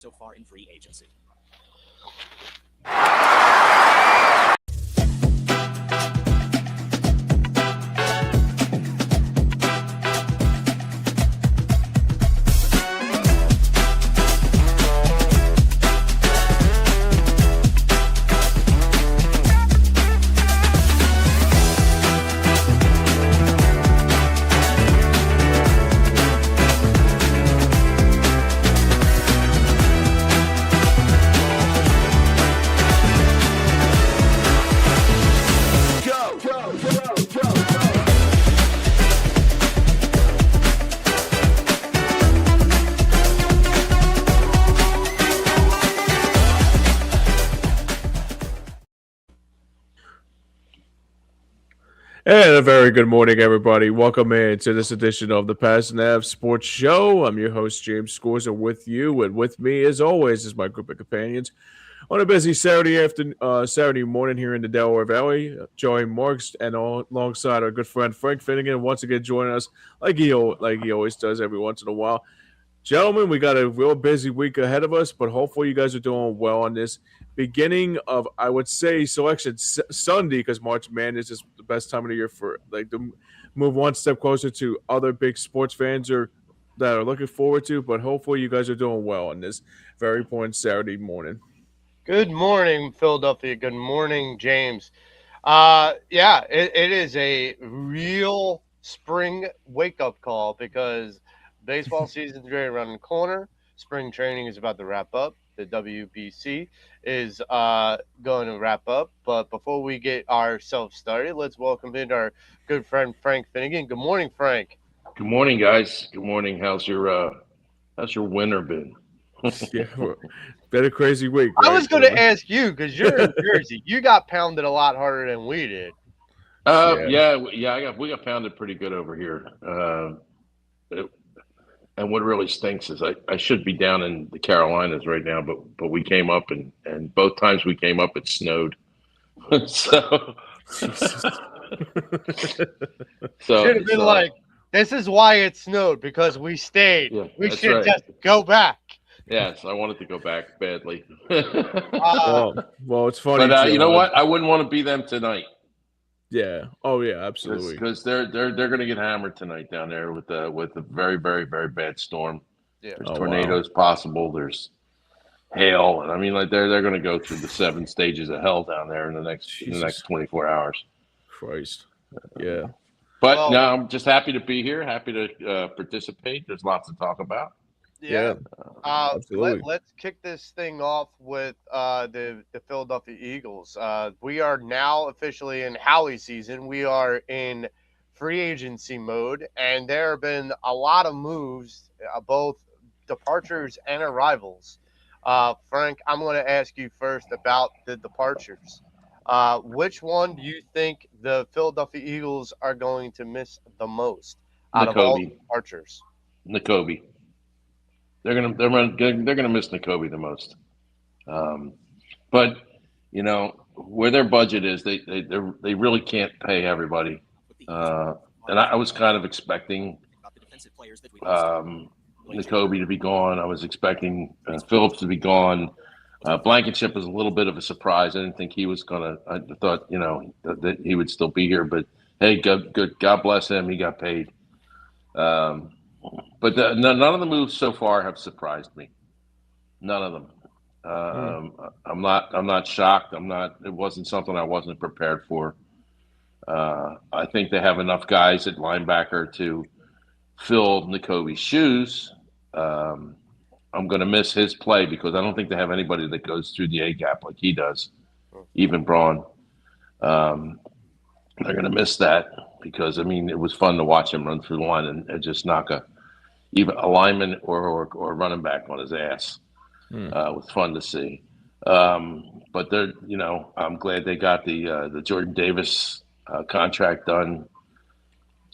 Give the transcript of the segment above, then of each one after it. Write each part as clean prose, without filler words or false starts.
so far in free agency. And a very good morning, everybody. Welcome in to this edition of the Pattison Ave Sports Show. I'm your host, James Scorza, with you, and with me, as always, is my group of companions on a busy Saturday morning here in the Delaware Valley. Joey Marks, and alongside our good friend Frank Finnigan, once again joining us like he always does every once in a while. Gentlemen, we got a real busy week ahead of us, but hopefully you guys are doing well on this beginning of, I would say, Selection Sunday, because March Madness is the best time of the year for to move one step closer to other big sports fans that are looking forward to. But hopefully you guys are doing well on this very important Saturday morning. Good morning, Philadelphia. Good morning, James. It is a real spring wake-up call because baseball season is right around the corner. Spring training is about to wrap up. The WBC is going to wrap up. But before we get ourselves started, let's welcome in our good friend Frank Finnigan. Good morning, Frank. Good morning, guys. Good morning. How's your winter been? Yeah, been a crazy week. I was going to ask you because you're in Jersey. You got pounded a lot harder than we did. We got pounded pretty good over here. And what really stinks is I should be down in the Carolinas right now, but we came up and both times we came up it snowed. So should have been like, this is why it snowed, because we stayed. Yeah, we should just go back. Yes, I wanted to go back badly. Well, it's funny. But you know what? I wouldn't want to be them tonight. Yeah. Oh, yeah. Absolutely. Because they're going to get hammered tonight down there with a very, very, very bad storm. Yeah. There's tornadoes possible. There's hail, and I mean, like they're going to go through the 7 stages of hell down there in the next 24 hours. Christ. Yeah. But no, I'm just happy to be here. Happy to participate. There's lots to talk about. Yeah. Absolutely. Let's kick this thing off with the Philadelphia Eagles. We are now officially in Howie season. We are in free agency mode, and there have been a lot of moves, both departures and arrivals. Frank, I'm going to ask you first about the departures. Which one do you think the Philadelphia Eagles are going to miss the most out of all the departures? Nakobe. They're gonna miss Nakobe the most, but you know where their budget is, they really can't pay everybody, and I was kind of expecting Nakobe to be gone. I was expecting Phillips to be gone. Blankenship was a little bit of a surprise. I didn't think he was gonna. I thought that he would still be here, but hey, good. God bless him. He got paid. But none of the moves so far have surprised me. None of them. I'm not shocked. It wasn't something I wasn't prepared for. I think they have enough guys at linebacker to fill Nakobe's shoes. I'm going to miss his play because I don't think they have anybody that goes through the A gap like he does. Even Braun. They're going to miss that because I mean it was fun to watch him run through the line and just knock even a lineman or running back on his ass. It was fun to see. But they're, I'm glad they got the Jordan Davis contract done.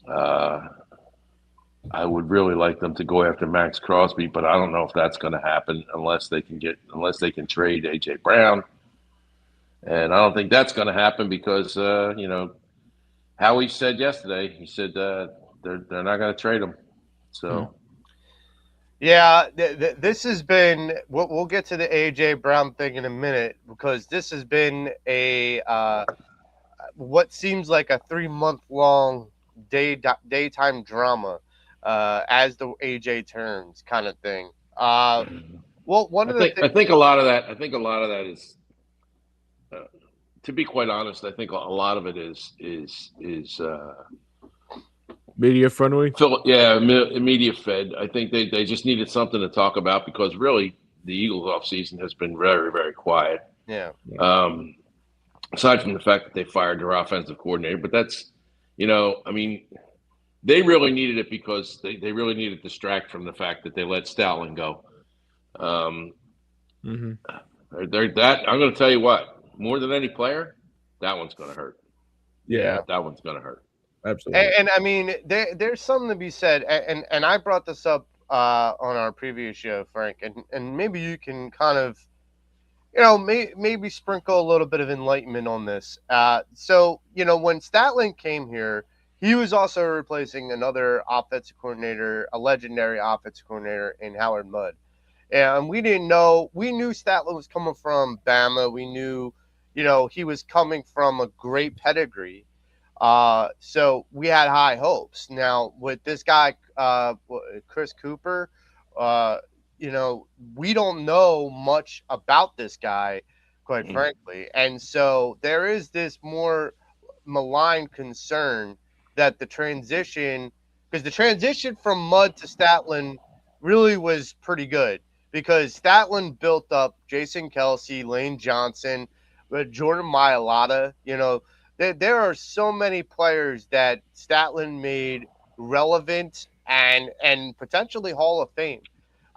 I would really like them to go after Max Crosby, but I don't know if that's going to happen unless they can trade AJ Brown. And I don't think that's going to happen because Howie said yesterday, he said they're not going to trade him. So Yeah, this has been. We'll get to the AJ Brown thing in a minute because this has been a what seems like a 3 month long daytime drama as the AJ turns kind of thing. Well, one I of the think things. I think a lot of that. I think a lot of that is, uh, to be quite honest. I think a lot of it is Media friendly. media fed. I think they just needed something to talk about because really the Eagles off season has been very very quiet. Yeah, Um, Aside from the fact that they fired their offensive coordinator, but that's, I mean, they really needed it because they really needed to distract from the fact that they let Stoutland go. Um, Mm-hmm. that I'm going to tell you what, more than any player, that one's going to hurt. Yeah, That one's going to hurt. absolutely. and I mean, there's something to be said, and I brought this up on our previous show, Frank, and maybe you can kind of maybe sprinkle a little bit of enlightenment on this. So, when Statland came here, he was also replacing another offensive coordinator, a legendary offensive coordinator in Howard Mudd. And we didn't know, we knew Statland was coming from Bama. We knew, he was coming from a great pedigree. So we had high hopes. Now, with this guy, Chris Cooper, uh, we don't know much about this guy, quite Mm. frankly. And so there is this more malign concern that because the transition from Mudd to Statland really was pretty good because Statland built up Jason Kelsey, Lane Johnson, Jordan Mailata. There are so many players that Statland made relevant and potentially Hall of Fame.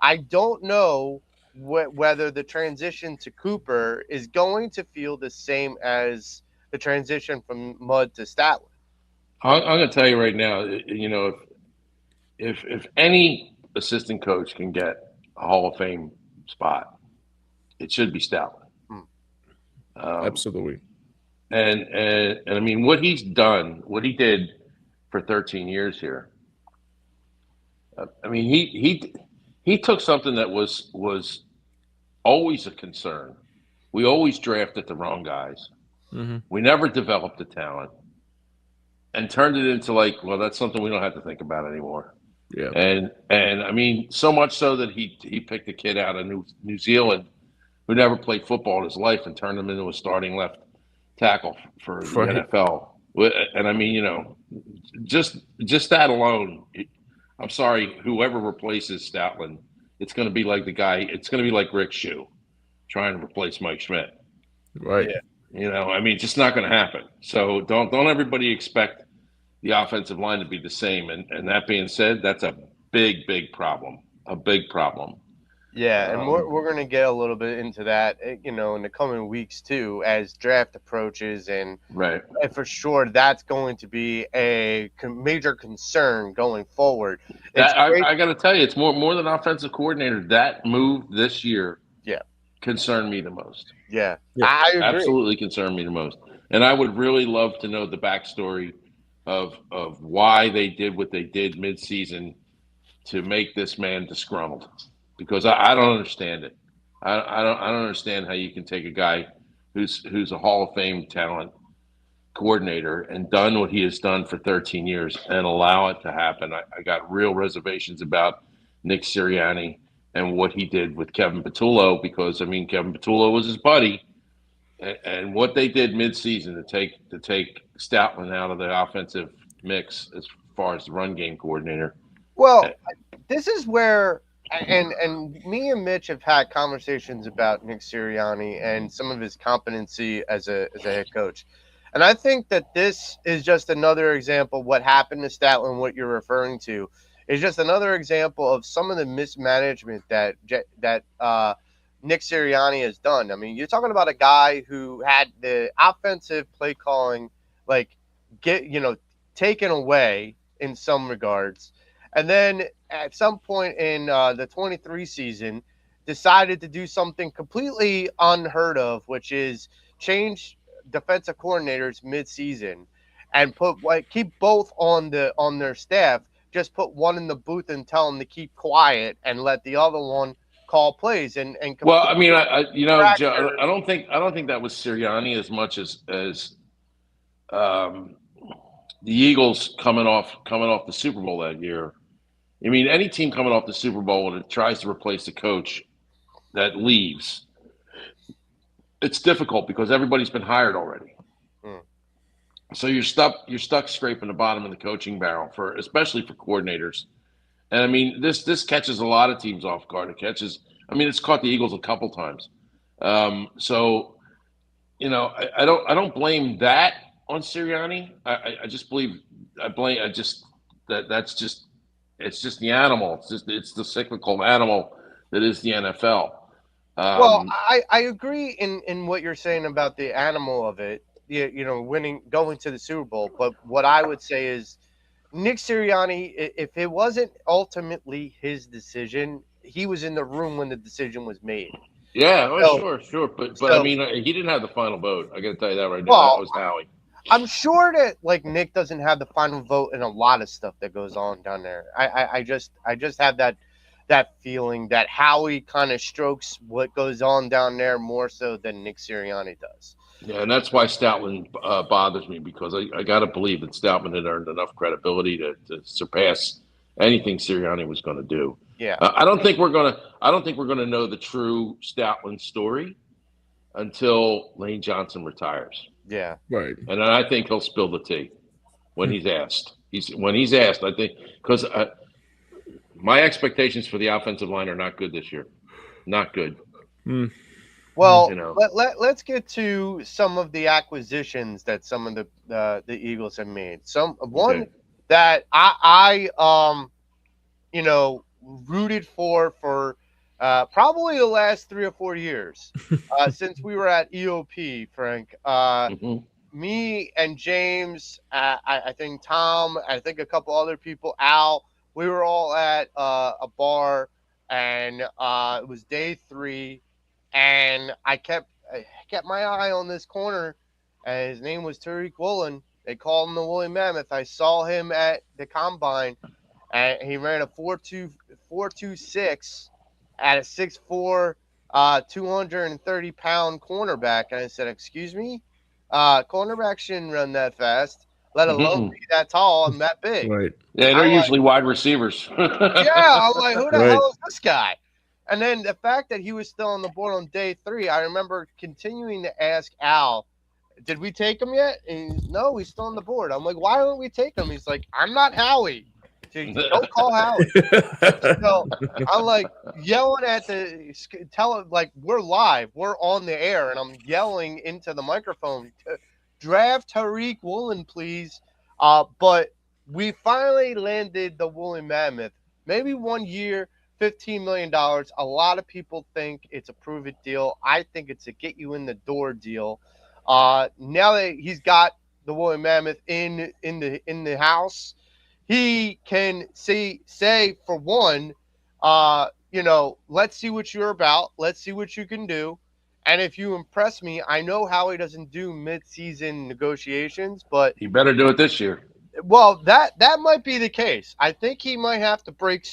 I don't know whether the transition to Cooper is going to feel the same as the transition from Mudd to Statland. I'm going to tell you right now, if any assistant coach can get a Hall of Fame spot, it should be Stoutland. Hmm. Absolutely. And I mean, what he's done, what he did for 13 years here. I mean, he took something that was always a concern. We always drafted the wrong guys. Mm-hmm. We never developed the talent, and turned it into like, well, that's something we don't have to think about anymore. Yeah. And I mean, so much so that he picked a kid out of New Zealand who never played football in his life and turned him into a starting left tackle for the Right. NFL. And I mean, just that alone, I'm sorry, whoever replaces Stoutland, it's going to be like it's going to be like Rick Shue trying to replace Mike Schmidt. Right. I mean, it's just not going to happen. So don't everybody expect the offensive line to be the same. And that being said, that's a big problem. A big problem. Yeah, and we're going to get a little bit into that, in the coming weeks too, as draft approaches, and Right. for sure that's going to be a major concern going forward. I got to tell you, it's more than offensive coordinator. That move this year, Yeah. concerned me the most. Yeah, Yeah. I agree. Absolutely concerned me the most. And I would really love to know the backstory of why they did what they did midseason to make this man disgruntled, because I don't understand it. I don't understand how you can take a guy who's a Hall of Fame talent coordinator and done what he has done for 13 years and allow it to happen. I got real reservations about Nick Sirianni and what he did with Kevin Patullo, because I mean, Kevin Patullo was his buddy, and what they did midseason to take Stoutland out of the offensive mix as far as the run game coordinator. Well, this is where, and me and Mitch have had conversations about Nick Sirianni and some of his competency as a head coach. And I think that this is just another example. What happened to Statland, what you're referring to, is just another example of some of the mismanagement that Nick Sirianni has done. I mean, you're talking about a guy who had the offensive play calling, like, taken away in some regards, and then at some point in the 23 season, decided to do something completely unheard of, which is change defensive coordinators mid-season and keep both on their staff just put one in the booth and tell him to keep quiet and let the other one call plays and Well, I mean, Joe, fracture. I don't think that was Sirianni as much as um, the Eagles coming off the Super Bowl that year. I mean, any team coming off the Super Bowl and it tries to replace the coach that leaves, it's difficult because everybody's been hired already. So you're stuck scraping the bottom of the coaching barrel especially for coordinators. And I mean, this catches a lot of teams off guard. It's caught the Eagles a couple times. So I don't blame that on Sirianni. It's just the animal. It's the cyclical animal that is the NFL. Well, I agree in what you're saying about the animal of it. Going to the Super Bowl. But what I would say is Nick Sirianni, if it wasn't ultimately his decision, he was in the room when the decision was made. Yeah, sure. But I mean, he didn't have the final vote. I got to tell you that right now. Well, that was Howie. I'm sure that Nick doesn't have the final vote in a lot of stuff that goes on down there. I just have that feeling that Howie kind of strokes what goes on down there more so than Nick Sirianni does. Yeah, and that's why Stoutland bothers me because I got to believe that Stoutland had earned enough credibility to surpass anything Sirianni was going to do. Yeah, I don't think we're gonna know the true Stoutland story until Lane Johnson retires. Yeah, right. And then I think he'll spill the tea when he's asked. When he's asked, I think because my expectations for the offensive line are not good this year. Not good. Well, let's get to some of the acquisitions that some of the Eagles have made. One that I rooted for probably the last 3 or 4 years since we were at EOP, Frank. Me and James, I think Tom, I think a couple other people, Al, we were all at a bar, and it was day 3. And I kept my eye on this corner, and his name was Tariq Woolen. They called him the Woolly Mammoth. I saw him at the combine, and he ran a 4.26 at a 6'4", 230-pound cornerback. And I said, "Excuse me, cornerbacks shouldn't run that fast, let alone be that tall and that big." Right. Yeah, they're usually wide receivers. Yeah, I'm like, who the hell is this guy? And then the fact that he was still on the board on day 3, I remember continuing to ask Al, did we take him yet? And no, he's still on the board. I'm like, why don't we take him? He's like, I'm not Howie. Dude, don't call Howie. So I'm like yelling at we're live. We're on the air. And I'm yelling into the microphone, draft Tariq Woolen, please. But we finally landed the Woolly Mammoth. Maybe 1 year, $15 million. A lot of people think it's a prove it deal. I think it's a get you in the door deal. Now that he's got the Woolly Mammoth in the house, he can say for one, let's see what you're about. Let's see what you can do. And if you impress me, I know Howie doesn't do mid-season negotiations, but he better do it this year. Well, that might be the case. I think he might have to break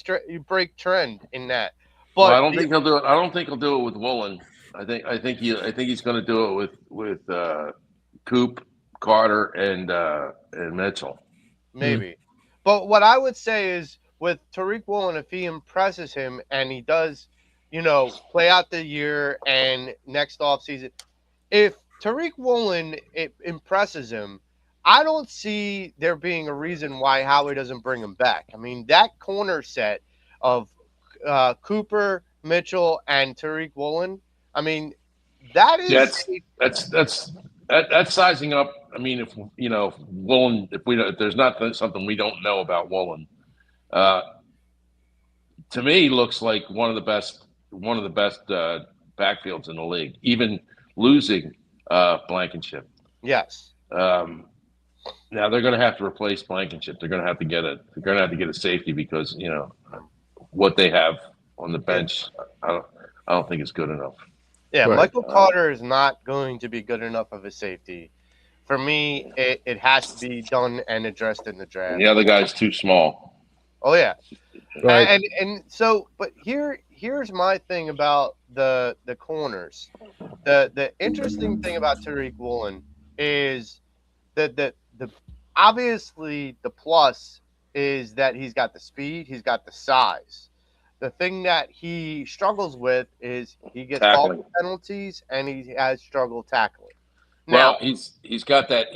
trend in that. But I don't think he'll do it. I don't think he'll do it with Woolen. I think he's going to do it with Coop, Carter, and Mitchell. Maybe. But what I would say is with Tariq Woolen, if he impresses him and he does, play out the year and next offseason, if Tariq Woolen impresses him, I don't see there being a reason why Howie doesn't bring him back. I mean, that corner set of Cooper, Mitchell, and Tariq Woolen, I mean, that is that's sizing up. I mean, if Woolen, if there's not something we don't know about Woolen, to me looks like one of the best backfields in the league, even losing Blankenship. Yes. Now they're going to have to replace Blankenship. They're going to have to get a safety because what they have on the bench, I don't think is good enough. Yeah, right. Michael Carter is not going to be good enough of a safety. For me, it has to be done and addressed in the draft. And the other guy's too small. Oh yeah. Right. And so, but here's my thing about the corners. The interesting thing about Tariq Woolen is that the obviously the plus is that he's got the speed, he's got the size. The thing that he struggles with is he gets called Tackling. for penalties and he has struggle tackling. Now, Well, he's got that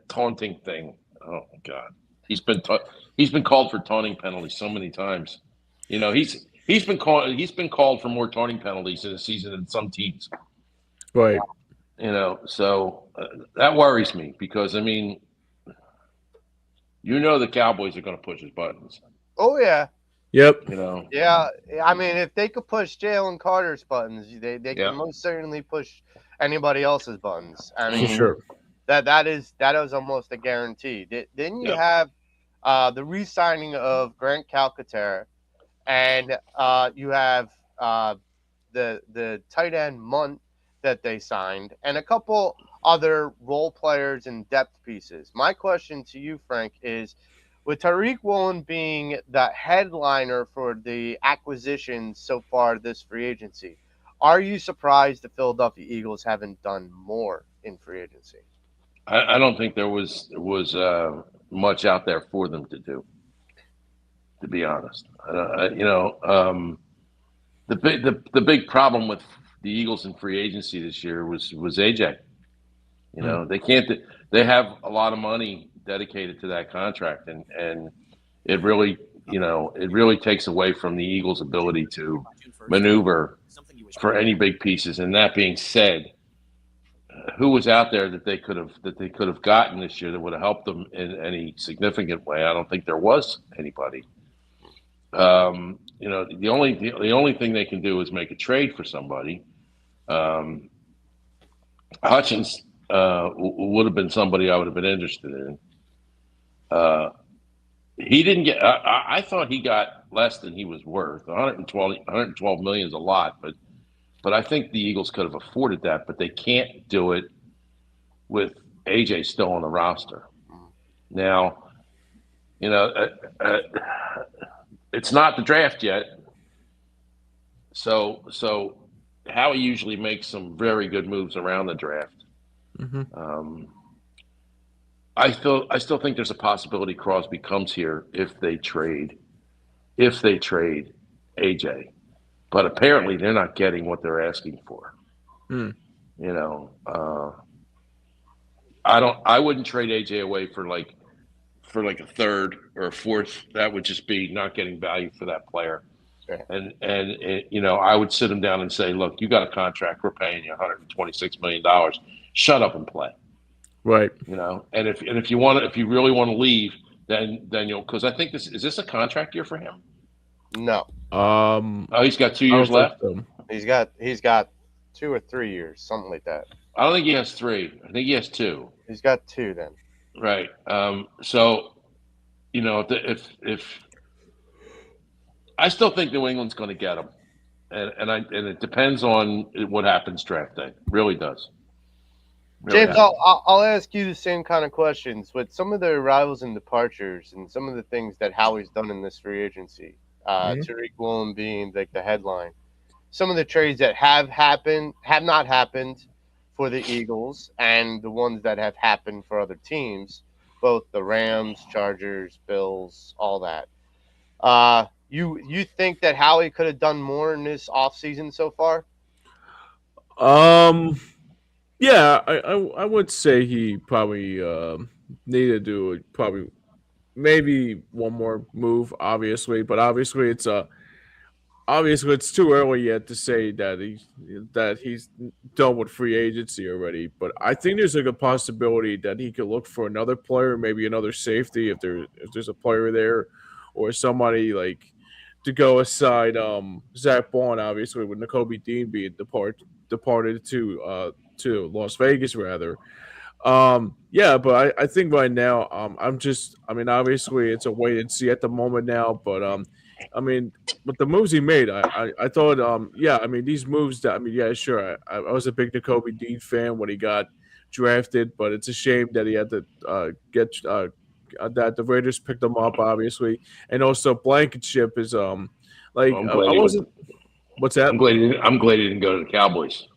taunting thing. Oh my God, he's been called for taunting penalties so many times. You know, he's been called for more taunting penalties in a season than some teams. Right. You know, so that worries me because I mean, the Cowboys are going to push his buttons. oh yeah, Yep. You know, yeah. I mean, if they could push Jalen Carter's buttons, they yeah. can most certainly push anybody else's buttons. I For mean, sure. that is almost a guarantee. Then you Yep. have the re-signing of Grant Calcaterra, and you have the tight end Munt that they signed, and a couple other role players and depth pieces. My question to you, Frank, is with Tariq Woolen being the headliner for the acquisitions so far this free agency, are you surprised the Philadelphia Eagles haven't done more in free agency? I don't think there was much out there for them to do. To be honest, the big problem with the Eagles in free agency this year was AJ. You Mm. know, they can't. They have a lot of money dedicated to that contract, and it really takes away from the Eagles' ability to maneuver for any big pieces. And that being said, who was out there that they could have gotten this year that would have helped them in any significant way? I don't think there was anybody. The only thing they can do is make a trade for somebody. Um, Hutchins would have been somebody I would have been interested in. Uh, he didn't get. I thought he got less than he was worth. 112 million is a lot, but I think the Eagles could have afforded that, but they can't do it with AJ still on the roster. Now, you know, it's not the draft yet, so Howie usually makes some very good moves around the draft. Hmm. Um, I still think there's a possibility Crosby comes here if they trade AJ, but apparently they're not getting what they're asking for. Mm. You know, I wouldn't trade AJ away for like a third or a fourth. That would just be not getting value for that player. Sure. And I would sit him down and say, look, you got a contract. We're paying you $126 million. Shut up and play. Right. And if you really want to leave, then you'll, because I think this a contract year for him? No, Oh, he's got 2 I years don't think left. so. he's got 2 or 3 years, something like that. I don't think he has three. I think he has two. He's got two then. Right. So if I still think New England's going to get him, and it depends on what happens draft day. Really does. Really James, does. I'll ask you the same kind of questions with some of the arrivals and departures and some of the things that Howie's done in this free agency. Mhm. Tariq Woolen being like the headline. Some of the trades that have not happened for the Eagles, and the ones that have happened for other teams, both the Rams, Chargers, Bills, all that. You think that Howie could have done more in this offseason so far? Um. Yeah, I would say he probably needed to do probably maybe one more move, obviously, but obviously it's too early yet to say that he's done with free agency already. But I think there's like a possibility that he could look for another player, maybe another safety if there's a player there, or somebody like to go aside Zach Bond, obviously with N'Kobe Dean being departed to Las Vegas rather. Yeah, but I think right now, I mean, obviously it's a wait and see at the moment now, but I mean, with the moves he made, I thought, yeah, I mean, these moves that, I mean, yeah, sure, I was a big N'Kobe Dean fan when he got drafted, but it's a shame that he had to get that the Raiders picked him up, obviously, and also Blankenship is like I'm I glad he wasn't. What's that? I'm glad he didn't go to the Cowboys.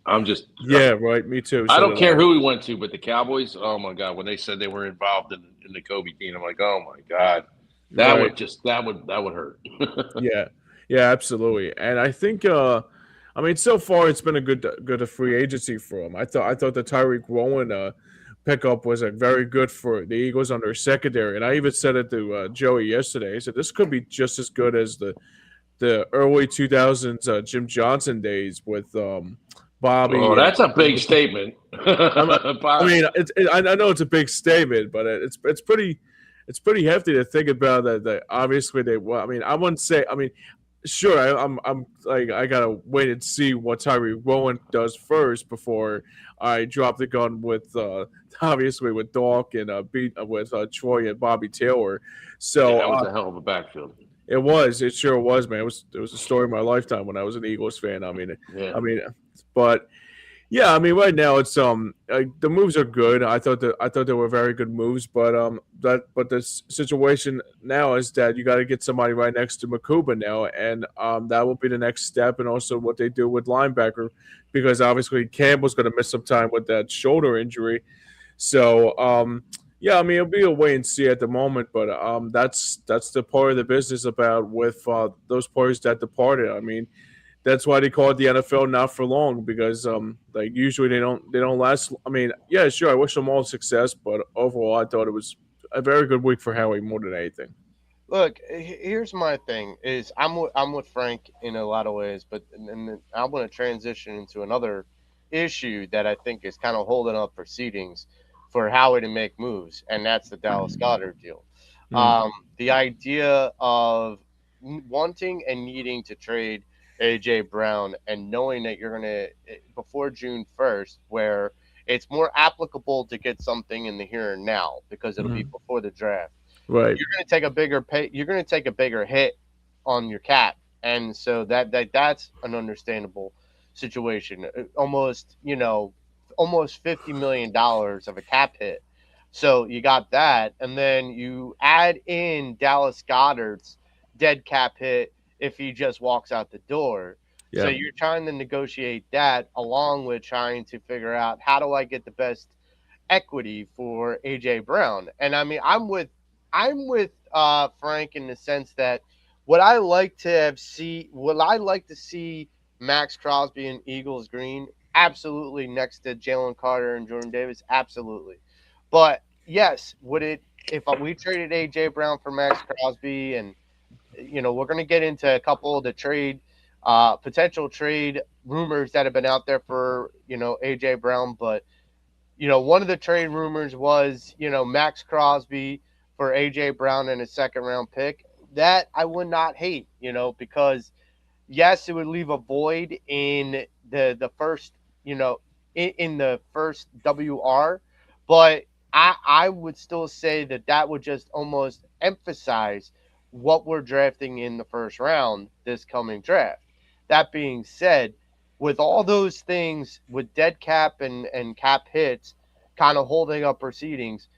Yeah, right. Me too. I So don't did care I. who he went to, but the Cowboys. Oh my God! When they said they were involved in the Kobe team, I'm like, oh my God, Right. that would hurt. Yeah. Yeah, absolutely. And I think I mean so far it's been a good free agency for him. I thought the Tyreek Rowan pickup was very good for the Eagles on their secondary. And I even said it to Joey yesterday. I said this could be just as good as the early 2000s Jim Johnson days with Oh, Bobby and that's a big statement. I'm, I Bob, mean, I know it's a big statement, but it's pretty hefty to think about that obviously they. Well, I mean, I wouldn't say. I mean, sure, I'm like I gotta wait and see what Tyree Rowan does first before I drop the gun with obviously with Doc and beat with Troy and Bobby Taylor. yeah, So that was a hell of a backfield. it sure was, man. It was a story of my lifetime when I was an Eagles fan. Yeah. I mean, but yeah, I mean, right now it's the moves are good. I thought they were very good moves, but the situation now is that you got to get somebody right next to Makuba now, and that will be the next step, and also what they do with linebacker, because obviously Campbell's going to miss some time with that shoulder injury. So yeah, I mean it'll be a wait and see at the moment, but that's the part of the business about with those players that departed. I mean that's why they call it the NFL not for long because like usually they don't last. I mean, yeah, sure, I wish them all success, but overall, I thought it was a very good week for Howie more than anything. Look, here's my thing: is I'm with Frank in a lot of ways, but and then I want to transition into another issue that I think is kind of holding up proceedings for Howie to make moves, and that's the Dallas Goddard deal. Mm, The idea of wanting and needing to trade AJ Brown and knowing that you're going to before June 1st, where it's more applicable to get something in the here and now because it'll be mm, before the draft. right. You're going to take a bigger pay. You're going to take a bigger hit on your cap, and so that's an understandable situation. Almost, almost $50 million of a cap hit. So you got that, and then you add in Dallas Goddard's dead cap hit if he just walks out the door. So Yeah. you're trying to negotiate that along with trying to figure out how do I get the best equity for AJ Brown. And I mean, I'm with Frank in the sense that what I like to see Max Crosby and Eagles green, absolutely next to Jalen Carter and Jordan Davis, absolutely. But yes, would it if we traded AJ Brown for Max Crosby and we're going to get into a couple of the potential trade rumors that have been out there for AJ Brown, but one of the trade rumors was, Max Crosby for A.J. Brown and a second round pick. That I would not hate, because yes, it would leave a void in the first, in the first WR, but I would still say that would just almost emphasize what we're drafting in the first round this coming draft. That being said, with all those things, with dead cap and cap hits kind of holding up proceedings,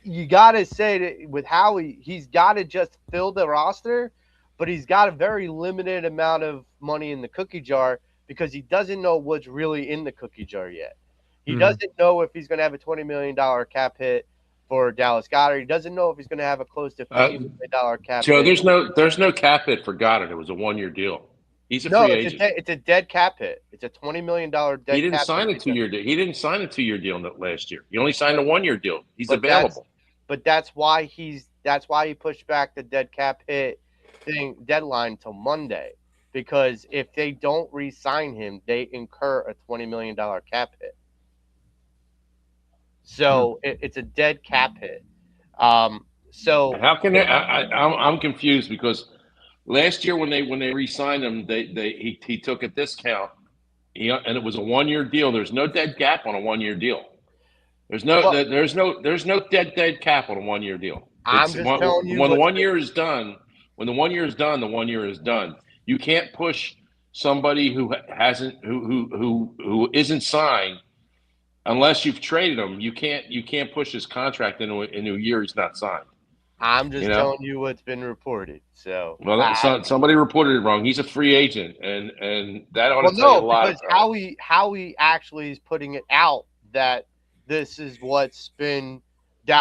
you got to say that with Howie, he's got to just fill the roster, but he's got a very limited amount of money in the cookie jar because he doesn't know what's really in the cookie jar yet. He Mm, doesn't know if he's going to have a $20 million cap hit for Dallas Goddard. He doesn't know if he's going to have a close to $50 million cap Joe, hit. there's no cap hit for Goddard. It was a 1 year deal. He's a No, free agent. it's a dead cap hit. It's a $20 million dead He didn't cap sign a hit. 2 year deal. He didn't sign a 2 year deal last year. He only signed a 1 year deal. He's But available. that's why he pushed back the dead cap hit deadline till Monday, because if they don't re-sign him, they incur a $20 million cap hit. So it's a dead cap hit. So How can I'm confused because last year when they re-signed him, he took a discount. And it was a 1 year deal. There's no dead cap on a 1 year deal. There's no dead cap on a 1 year deal. I'm just telling you when the 1 year is done. When the 1 year is done, the 1 year is done. You can't push somebody who isn't signed unless you've traded him, you can't push his contract into a year he's not signed. I'm just telling you what's been reported. So, well, somebody reported it wrong. He's a free agent, and that ought to tell you a lot. Because Howie actually is putting it out that this is what's been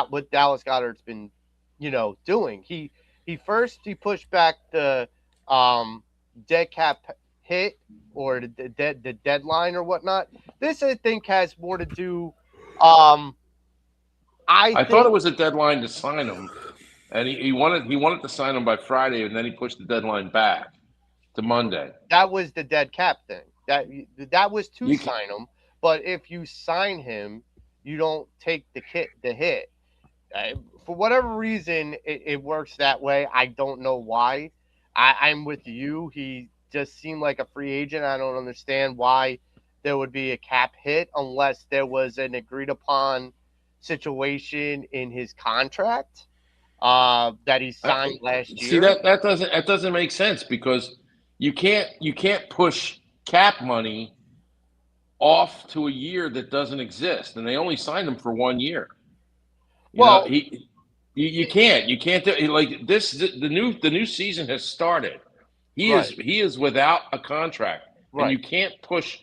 what Dallas Goedert's been, doing. He pushed back the dead cap hit or the deadline or whatnot. This I think has more to do. I thought it was a deadline to sign him. And he wanted to sign him by Friday, and then he pushed the deadline back to Monday. That was the dead cap thing. That was to sign him. But if you sign him, you don't take the hit. For whatever reason, it works that way. I don't know why. I'm with you. He just seemed like a free agent. I don't understand why there would be a cap hit unless there was an agreed upon situation in his contract. That he signed last year. See, that doesn't make sense because you can't push cap money off to a year that doesn't exist, and they only signed him for 1 year. You can't do like this. The new season has started. He is without a contract, and you can't push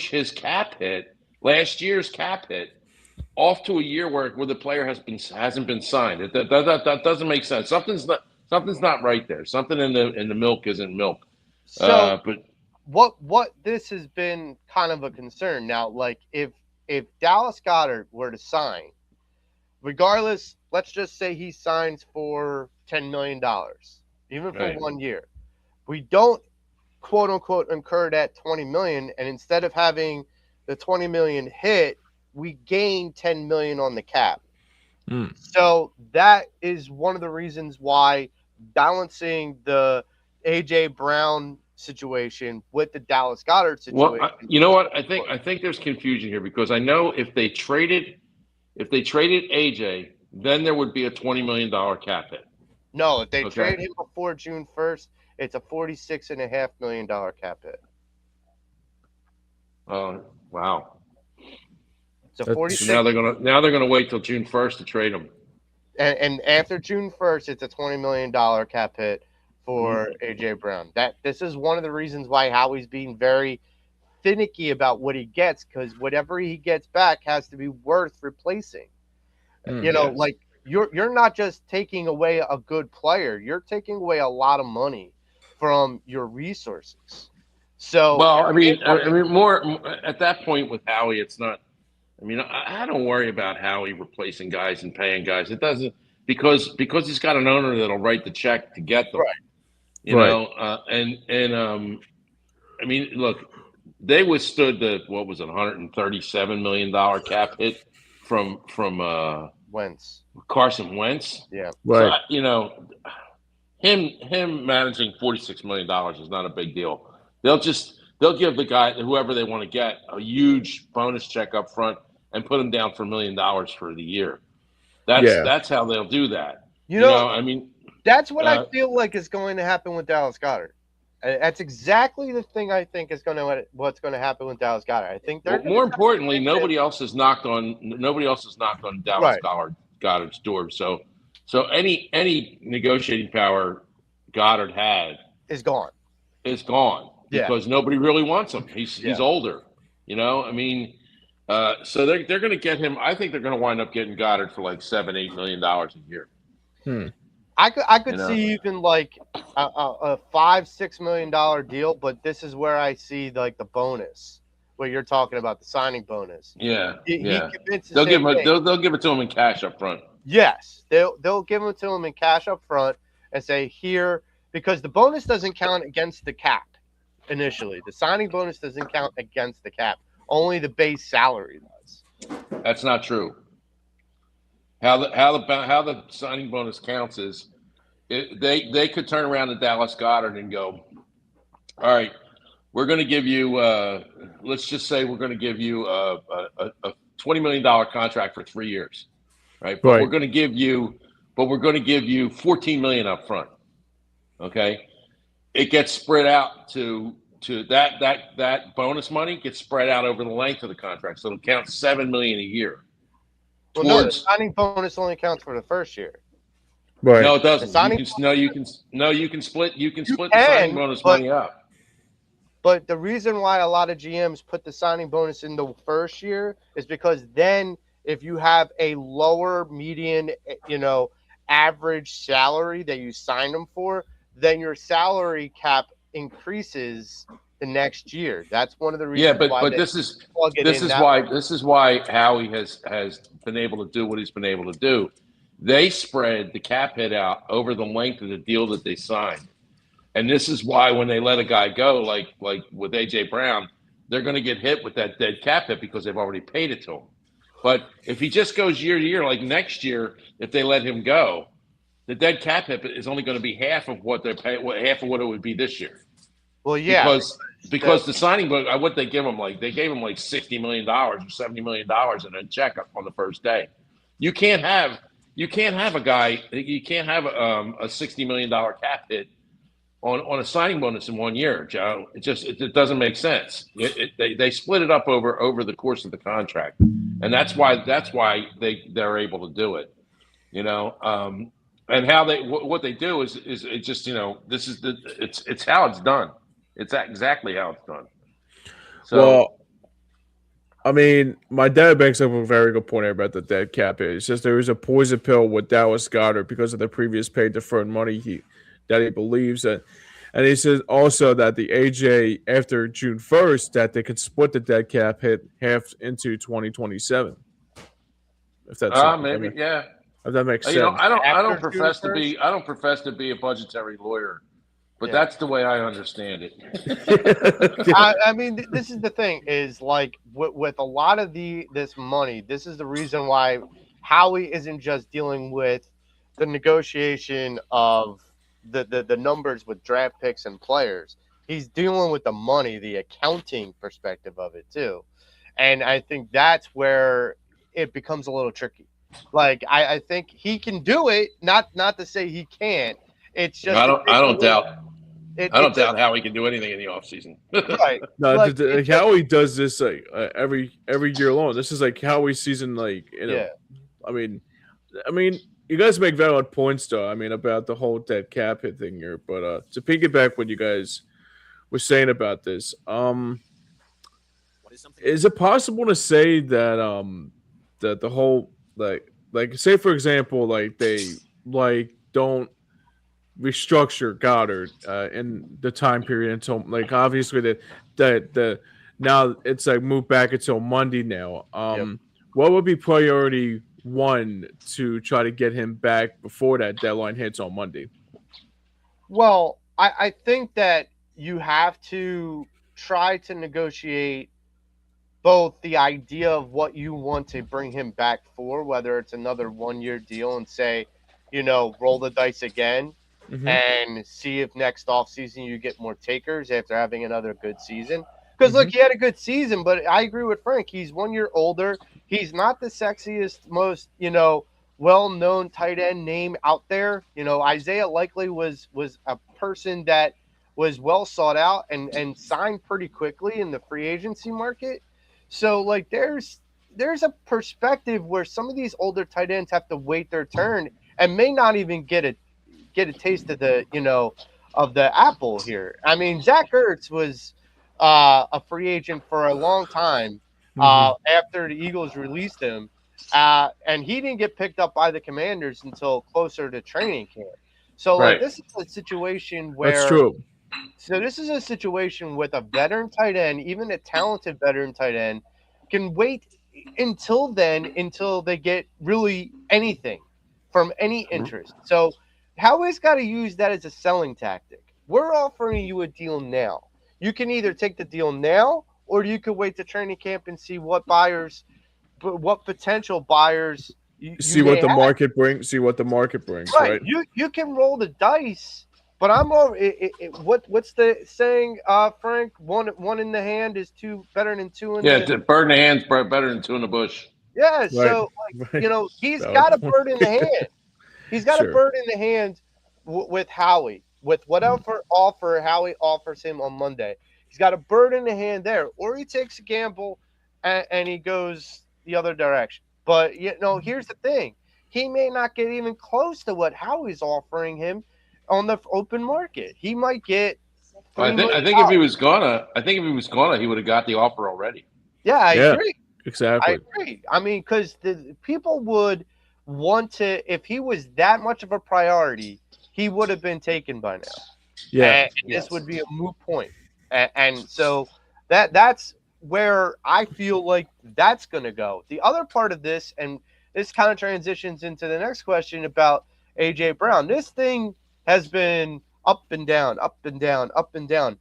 his cap hit, last year's cap hit, off to a year where the player hasn't been signed. That doesn't make sense. Something's not right there. Something in the milk isn't milk. So, but what this has been kind of a concern now. Like if Dallas Goedert were to sign, regardless, let's just say he signs for $10 million, even for 1 year. We don't quote unquote incur that $20 million, and instead of having the $20 million hit, we gain $10 million on the cap. So that is one of the reasons why balancing the AJ Brown situation with the Dallas Goedert situation. Well, you know what? I think there's confusion here because I know if they traded AJ, then there would be a $20 million cap hit. No, if they trade him before June 1st, it's a $46.5 million cap hit. Oh, wow. So 46. Now they're gonna wait till June 1st to trade him. And after June 1st, it's a $20 million cap hit for AJ Brown. This is one of the reasons why Howie's being very finicky about what he gets, because whatever he gets back has to be worth replacing. Like you're not just taking away a good player, you're taking away a lot of money from your resources. So I mean more at that point with Howie, it's not. I mean, I don't worry about Howie replacing guys and paying guys. It doesn't because he's got an owner that'll write the check to get them. You know, I mean, look, they withstood the $137 million cap hit from Wentz. Carson Wentz. Yeah, right. So, him managing $46 million is not a big deal. They'll give the guy, whoever they want to get, a huge bonus check up front and put him down for $1 million for the year. That's how they'll do that. You know, I mean, that's what I feel like is going to happen with Dallas Goedert. That's exactly the thing I think is what's going to happen with Dallas Goedert. I think more importantly, nobody else has knocked on Dallas Goedert's door. So any negotiating power Goedert had is gone. Because nobody really wants him. He's older. I mean, so they're going to get him. I think they're going to wind up getting Goedert for like $7-8 million a year. I could see even like a $5-6 million deal, but this is where I see like the bonus, where you're talking about the signing bonus. Yeah, they'll give it to him in cash up front. Yes, they'll give it to him in cash up front and say here, because the bonus doesn't count against the cap initially. The signing bonus doesn't count against the cap. Only the base salary does. That's not true. How the signing bonus counts is they could turn around to Dallas Goedert and go, all right, we're going to give you let's just say we're going to give you a $20 million contract for 3 years, right? But we're going to give you $14 million up front. Okay, it gets spread out to to that bonus money gets spread out over the length of the contract, so it'll count $7 million a year. Well, no, the signing bonus only counts for the first year. Right. No, it doesn't. You can split the signing bonus money up. But the reason why a lot of GMs put the signing bonus in the first year is because then if you have a lower median, average salary that you signed them for, then your salary cap increases the next year. That's one of the reasons. Yeah, but this is why Howie has been able to do what he's been able to do. They spread the cap hit out over the length of the deal that they signed. And this is why when they let a guy go, like with A.J. Brown, they're going to get hit with that dead cap hit because they've already paid it to him. But if he just goes year to year, like next year, if they let him go, the dead cap hit is only going to be half of what they're paying, half of what it would be this year. Well, yeah, because the signing book, what they give him, they gave him like $60 million or $70 million in a check on the first day. You can't have a $60 million cap hit on a signing bonus in 1 year, Joe. It doesn't make sense. They split it up over the course of the contract, and that's why they're able to do it, and how what they do is it just it's how it's done. It's exactly how it's done. So, well, I mean, my dad brings up a very good point about the dead cap hit. It's just there is a poison pill with Dallas Goedert because of the previous paid deferred money that he believes that. And he says also that the AJ after June 1st that they could split the dead cap hit half into 2027. If that's maybe, yeah. If that makes sense. I don't profess to be a budgetary lawyer, but that's the way I understand it. I mean, this is the thing is like with a lot of this money, this is the reason why Howie isn't just dealing with the negotiation of the numbers with draft picks and players. He's dealing with the money, the accounting perspective of it too. And I think that's where it becomes a little tricky. Like I think he can do it, not to say he can't. It's just I don't doubt how he can do anything in the offseason. Right. No, like, Howie does this like every year long. This is like Howie's season, I mean, you guys make valid points, though. I mean, about the whole dead cap hit thing here. But to piggyback what you guys were saying about this, is it possible to say that that the whole like say for example, like they don't restructure Goddard in the time period until obviously the now it's moved back until Monday now. What would be priority one to try to get him back before that deadline hits on Monday? Well, I think that you have to try to negotiate both the idea of what you want to bring him back for, whether it's another 1 year deal and say, roll the dice again and see if next offseason you get more takers after having another good season. Because, look, he had a good season, but I agree with Frank. He's 1 year older. He's not the sexiest, most, well-known tight end name out there. Isaiah likely was a person that was well sought out and signed pretty quickly in the free agency market. So, there's a perspective where some of these older tight ends have to wait their turn and may not even get a taste of the, of the apple here. I mean, Zach Ertz was a free agent for a long time after the Eagles released him, and he didn't get picked up by the Commanders until closer to training camp. So, this is a situation where that's true. So this is a situation with a veteran tight end, even a talented veteran tight end, can wait until they get really anything from any interest. So Howie's got to use that as a selling tactic. We're offering you a deal now. You can either take the deal now, or you could wait to training camp and see what potential buyers see what the market brings. See what the market brings. Right. You can roll the dice. But I'm over. What's the saying, Frank? One in the hand is better than two in the. Yeah, bird in the hand's better than two in the bush. Yeah, right. So he's got a bird in the hand. He's got a bird in the hand with Howie, with whatever offer Howie offers him on Monday. He's got a bird in the hand there, or he takes a gamble and he goes the other direction. But here's the thing: he may not get even close to what Howie's offering him on the open market. He might get I $3 think I million. think if he was gonna, he would have got the offer already. Yeah, I Yeah, agree. I exactly. agree. I mean, because the people would want to, if he was that much of a priority, he would have been taken by now. Yeah. And this would be a moot point. And so that's where I feel like that's going to go. The other part of this, and this kind of transitions into the next question about AJ Brown. This thing has been up and down, up and down, up and down.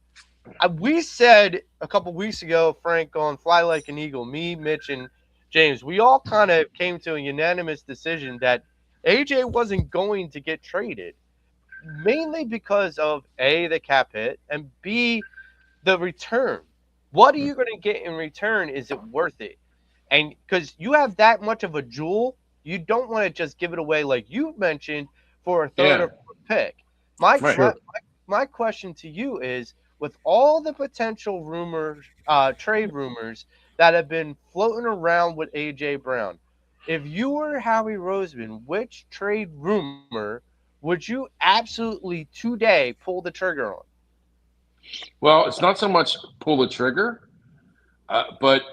We said a couple weeks ago, Frank, on Fly Like an Eagle, me, Mitch, and James, we all kind of came to a unanimous decision that AJ wasn't going to get traded, mainly because of A, the cap hit, and B, the return. What are you going to get in return? Is it worth it? And because you have that much of a jewel, you don't want to just give it away like you mentioned for a third Yeah. or fourth pick. My, Right. my my question to you is, with all the potential rumors, trade rumors that have been floating around with AJ Brown, if you were Howie Roseman, which trade rumor would you absolutely today pull the trigger on? Well, it's not so much pull the trigger, but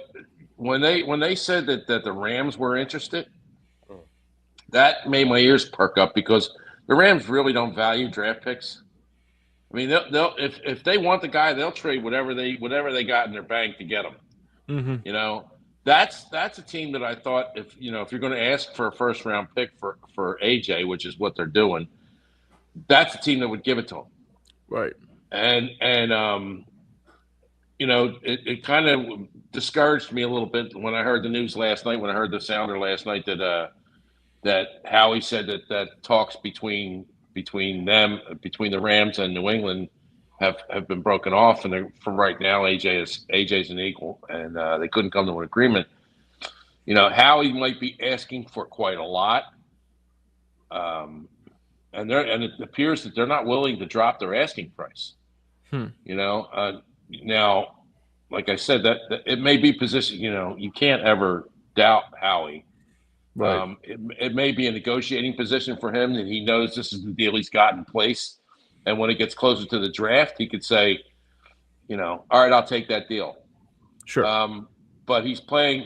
when they said that the Rams were interested, that made my ears perk up because the Rams really don't value draft picks. I mean, they'll if they want the guy, they'll trade whatever they got in their bank to get him. Mm-hmm. You know, that's a team that I thought if you're going to ask for a first round pick for AJ, which is what they're doing, that's a team that would give it to him. Right. And it kind of discouraged me a little bit when I heard the news last night. When I heard the sounder last night that Howie said that talks between the Rams and New England have been broken off, and for right now AJ's an equal, and they couldn't come to an agreement. Howie might be asking for quite a lot, and it appears that they're not willing to drop their asking price. Now, like I said, that it may be positioned. You can't ever doubt Howie. Right. It may be a negotiating position for him that he knows this is the deal he's got in place, and when it gets closer to the draft, he could say, all right, I'll take that deal. Sure. But he's playing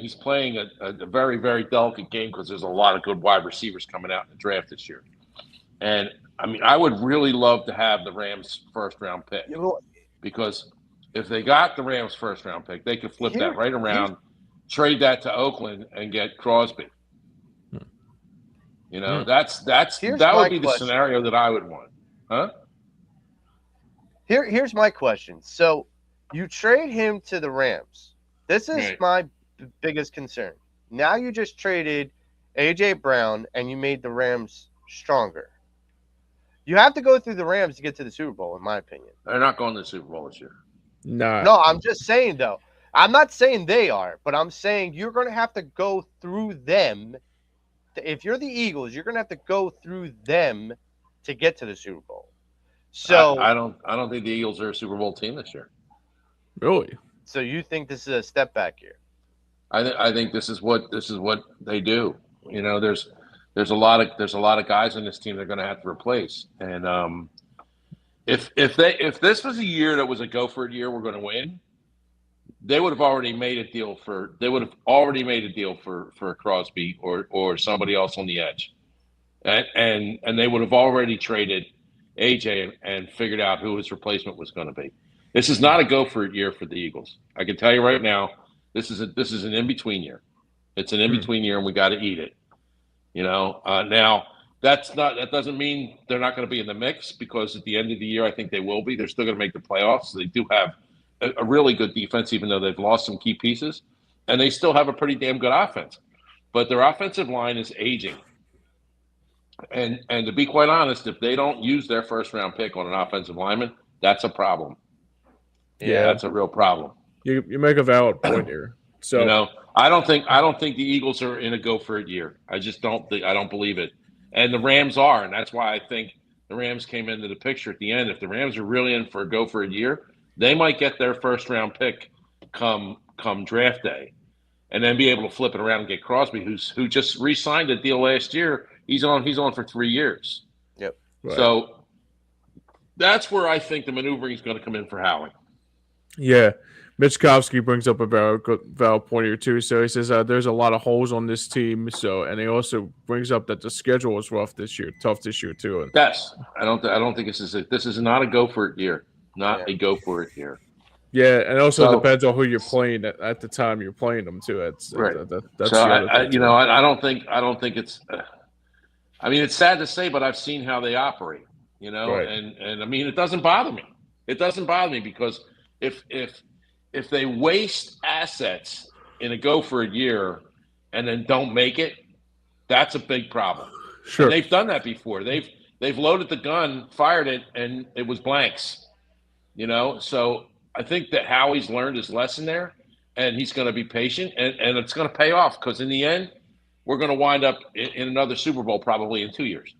a very, very delicate game because there's a lot of good wide receivers coming out in the draft this year. And I mean, I would really love to have the Rams first round pick, because if they got the Rams first round pick, they could flip that right around, trade that to Oakland, and get Crosby. That would be the scenario that I would want. Huh? Here's my question. So you trade him to the Rams. This is my biggest concern. Now you just traded AJ Brown and you made the Rams stronger. You have to go through the Rams to get to the Super Bowl, in my opinion. They're not going to the Super Bowl this year. No, I'm just saying, though. I'm not saying they are, but I'm saying you're going to have to go through them. If you're the Eagles, you're going to have to go through them to get to the Super Bowl. So I don't think the Eagles are a Super Bowl team this year. Really? So you think this is a step back year? I think this is what they do. There's a lot of guys on this team they're going to have to replace. And if this was a year that was a go for it year, we're going to win, they would have already made a deal for Crosby or somebody else on the edge, and they would have already traded AJ and figured out who his replacement was going to be. This is not a go for it year for the Eagles. I can tell you right now, this is an in between year. It's an in between year, and we got to eat it. Now that doesn't mean they're not going to be in the mix, because at the end of the year, I think they will be. They're still going to make the playoffs. So they do have a really good defense, even though they've lost some key pieces, and they still have a pretty damn good offense. But their offensive line is aging. And to be quite honest, if they don't use their first round pick on an offensive lineman, that's a problem. Yeah, that's a real problem. You make a valid point here. So I don't think the Eagles are in a go for it year. I just don't believe it. And the Rams are, and that's why I think the Rams came into the picture at the end. If the Rams are really in for a go for it year, they might get their first round pick come draft day, and then be able to flip it around and get Crosby, who just re-signed a deal last year. He's on for 3 years. Yep. Right. So that's where I think the maneuvering is going to come in for Howie. Yeah. Michkowski brings up a valid point here too. So he says there's a lot of holes on this team. So, and he also brings up that the schedule was rough this year, tough this year too. And Yes, I don't think this is not a go for it year, a go for it year. Yeah, and also depends on who you're playing at the time you're playing them too. That's right. That's so the other thing I don't think it's. I mean, it's sad to say, but I've seen how they operate. Right. And I mean, it doesn't bother me. It doesn't bother me because if they waste assets in a go for a year and then don't make it, that's a big problem. Sure. And they've done that before. They've loaded the gun, fired it, and it was blanks. So I think that Howie's learned his lesson there, and he's going to be patient, and it's going to pay off because in the end, we're going to wind up in another Super Bowl probably in 2 years.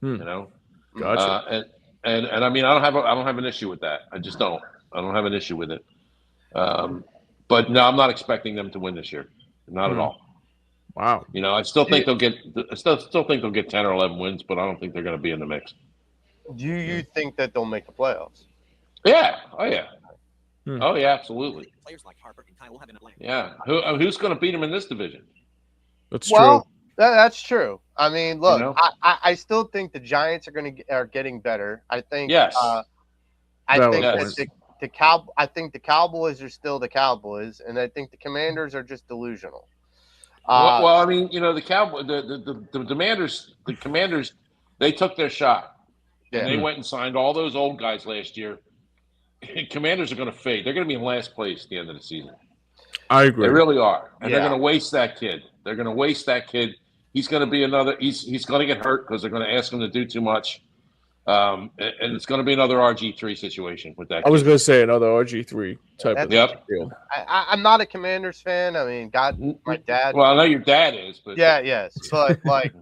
Gotcha. And I mean, I don't have an issue with that. I just don't. I don't have an issue with it. But no, I'm not expecting them to win this year. Not at all. Wow. I still think they'll get. I still think they'll get 10 or 11 wins, but I don't think they're going to be in the mix. Do you think that they'll make the playoffs? Yeah. Oh yeah. Oh yeah. Absolutely. Players like Harper and Kyle will have an Atlanta. Yeah. Who's going to beat them in this division? That's true. That's true. I mean, look, I still think the Giants are getting better. I think. Yes. I think that I think the Cowboys are still the Cowboys, and I think the Commanders are just delusional. Well, I mean, the Commanders, they took their shot, and they went and signed all those old guys last year. Commanders are going to fade. They're going to be in last place at the end of the season. I agree. They really are, and they're going to waste that kid. They're going to waste that kid. He's going to be another. He's going to get hurt because they're going to ask him to do too much. And it's going to be another RG3 situation with that. I was going to say another RG3 type of deal. I'm not a Commanders fan. I mean, my dad. Well, I know your dad is, but yes, but like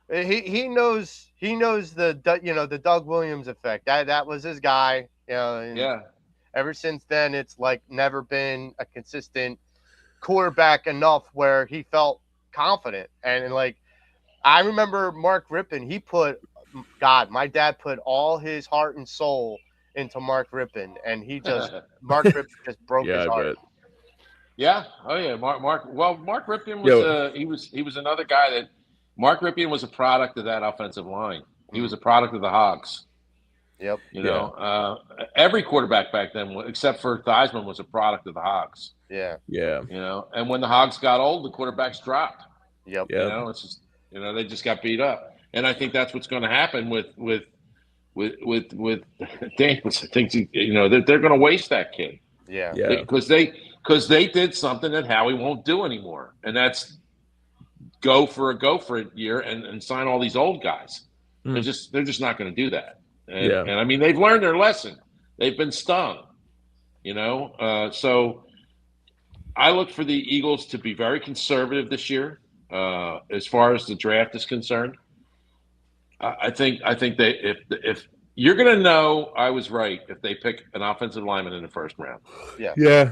he knows the Doug Williams effect. That was his guy. Ever since then, it's like never been a consistent quarterback enough where he felt confident. And like I remember Mark Rippon, my dad put all his heart and soul into Mark Rippon, and Mark Rippon just broke his heart. Yeah. Oh yeah. Mark Rippon was he was another guy that Mark Rippon was a product of that offensive line. He was a product of the Hogs. Yep. Every quarterback back then, except for Theismann, was a product of the Hogs. Yeah. And when the Hogs got old, the quarterbacks dropped. Yep. It's just they just got beat up. And I think that's what's going to happen with Daniels. I think they're going to waste that kid. Yeah. Because they did something that Howie won't do anymore, and that's go for it year and sign all these old guys. They're just not going to do that. And I mean, they've learned their lesson. They've been stung. So I look for the Eagles to be very conservative this year as far as the draft is concerned. I think they if you're going to know I was right if they pick an offensive lineman in the first round. Yeah.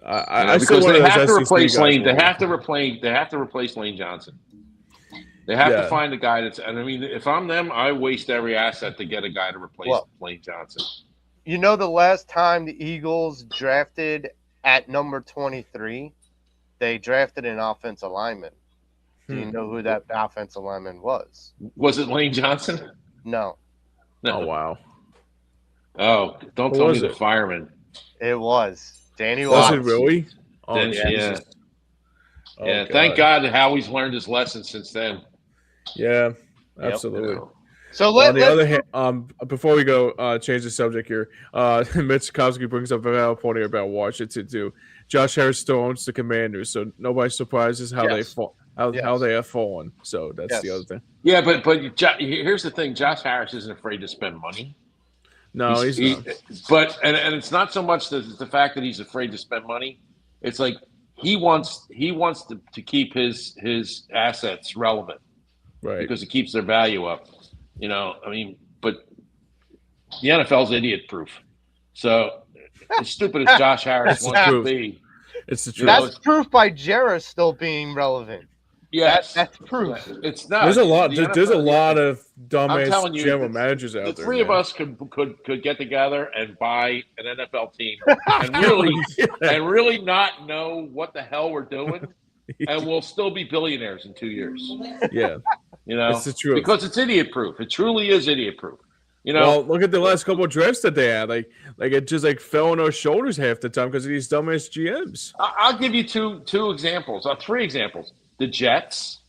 Because they have to replace Lane. They have to replace Lane Johnson. They have to find a guy that's. And I mean, if I'm them, I waste every asset to get a guy to replace Lane Johnson. The last time the Eagles drafted at number 23, they drafted an offensive lineman. Do you know who that offensive lineman was? Was it Lane Johnson? No. Oh, wow. Oh, don't tell me the fireman. It was Danny Watts. Was it really? Oh, yeah. Yeah, thank God Howie's learned his lesson since then. Yeah, absolutely. So on the other hand, before we go change the subject here, Mitch Kowski brings up a valid point here about Washington too. Josh Harris still owns the Commanders, so nobody's surprised is how they fall. How they have fallen. So that's the other thing. Yeah, but here's the thing: Josh Harris isn't afraid to spend money. No, he's not. But it's not so much the fact that he's afraid to spend money. It's like he wants to keep his assets relevant, right? Because it keeps their value up. I mean, but the NFL's idiot proof. So as stupid as Josh Harris That's the wants to truth. be. It's the You truth. know, That's proof by Jarrah still being relevant. Yes, That's proof. Yeah. It's not. There's a lot. The There's a NFL lot of I'm dumbass telling you, general managers out the there. three of man. us could get together and buy an NFL team and really not know what the hell we're doing, and we'll still be billionaires in 2 years. Yeah, You know, it's the truth. because it's idiot proof. It truly is idiot proof. You know, well, look at the last couple of drafts that they had. Like it just fell on our shoulders half the time because of these dumbass GMs. I'll give you two examples, 3 examples: the Jets,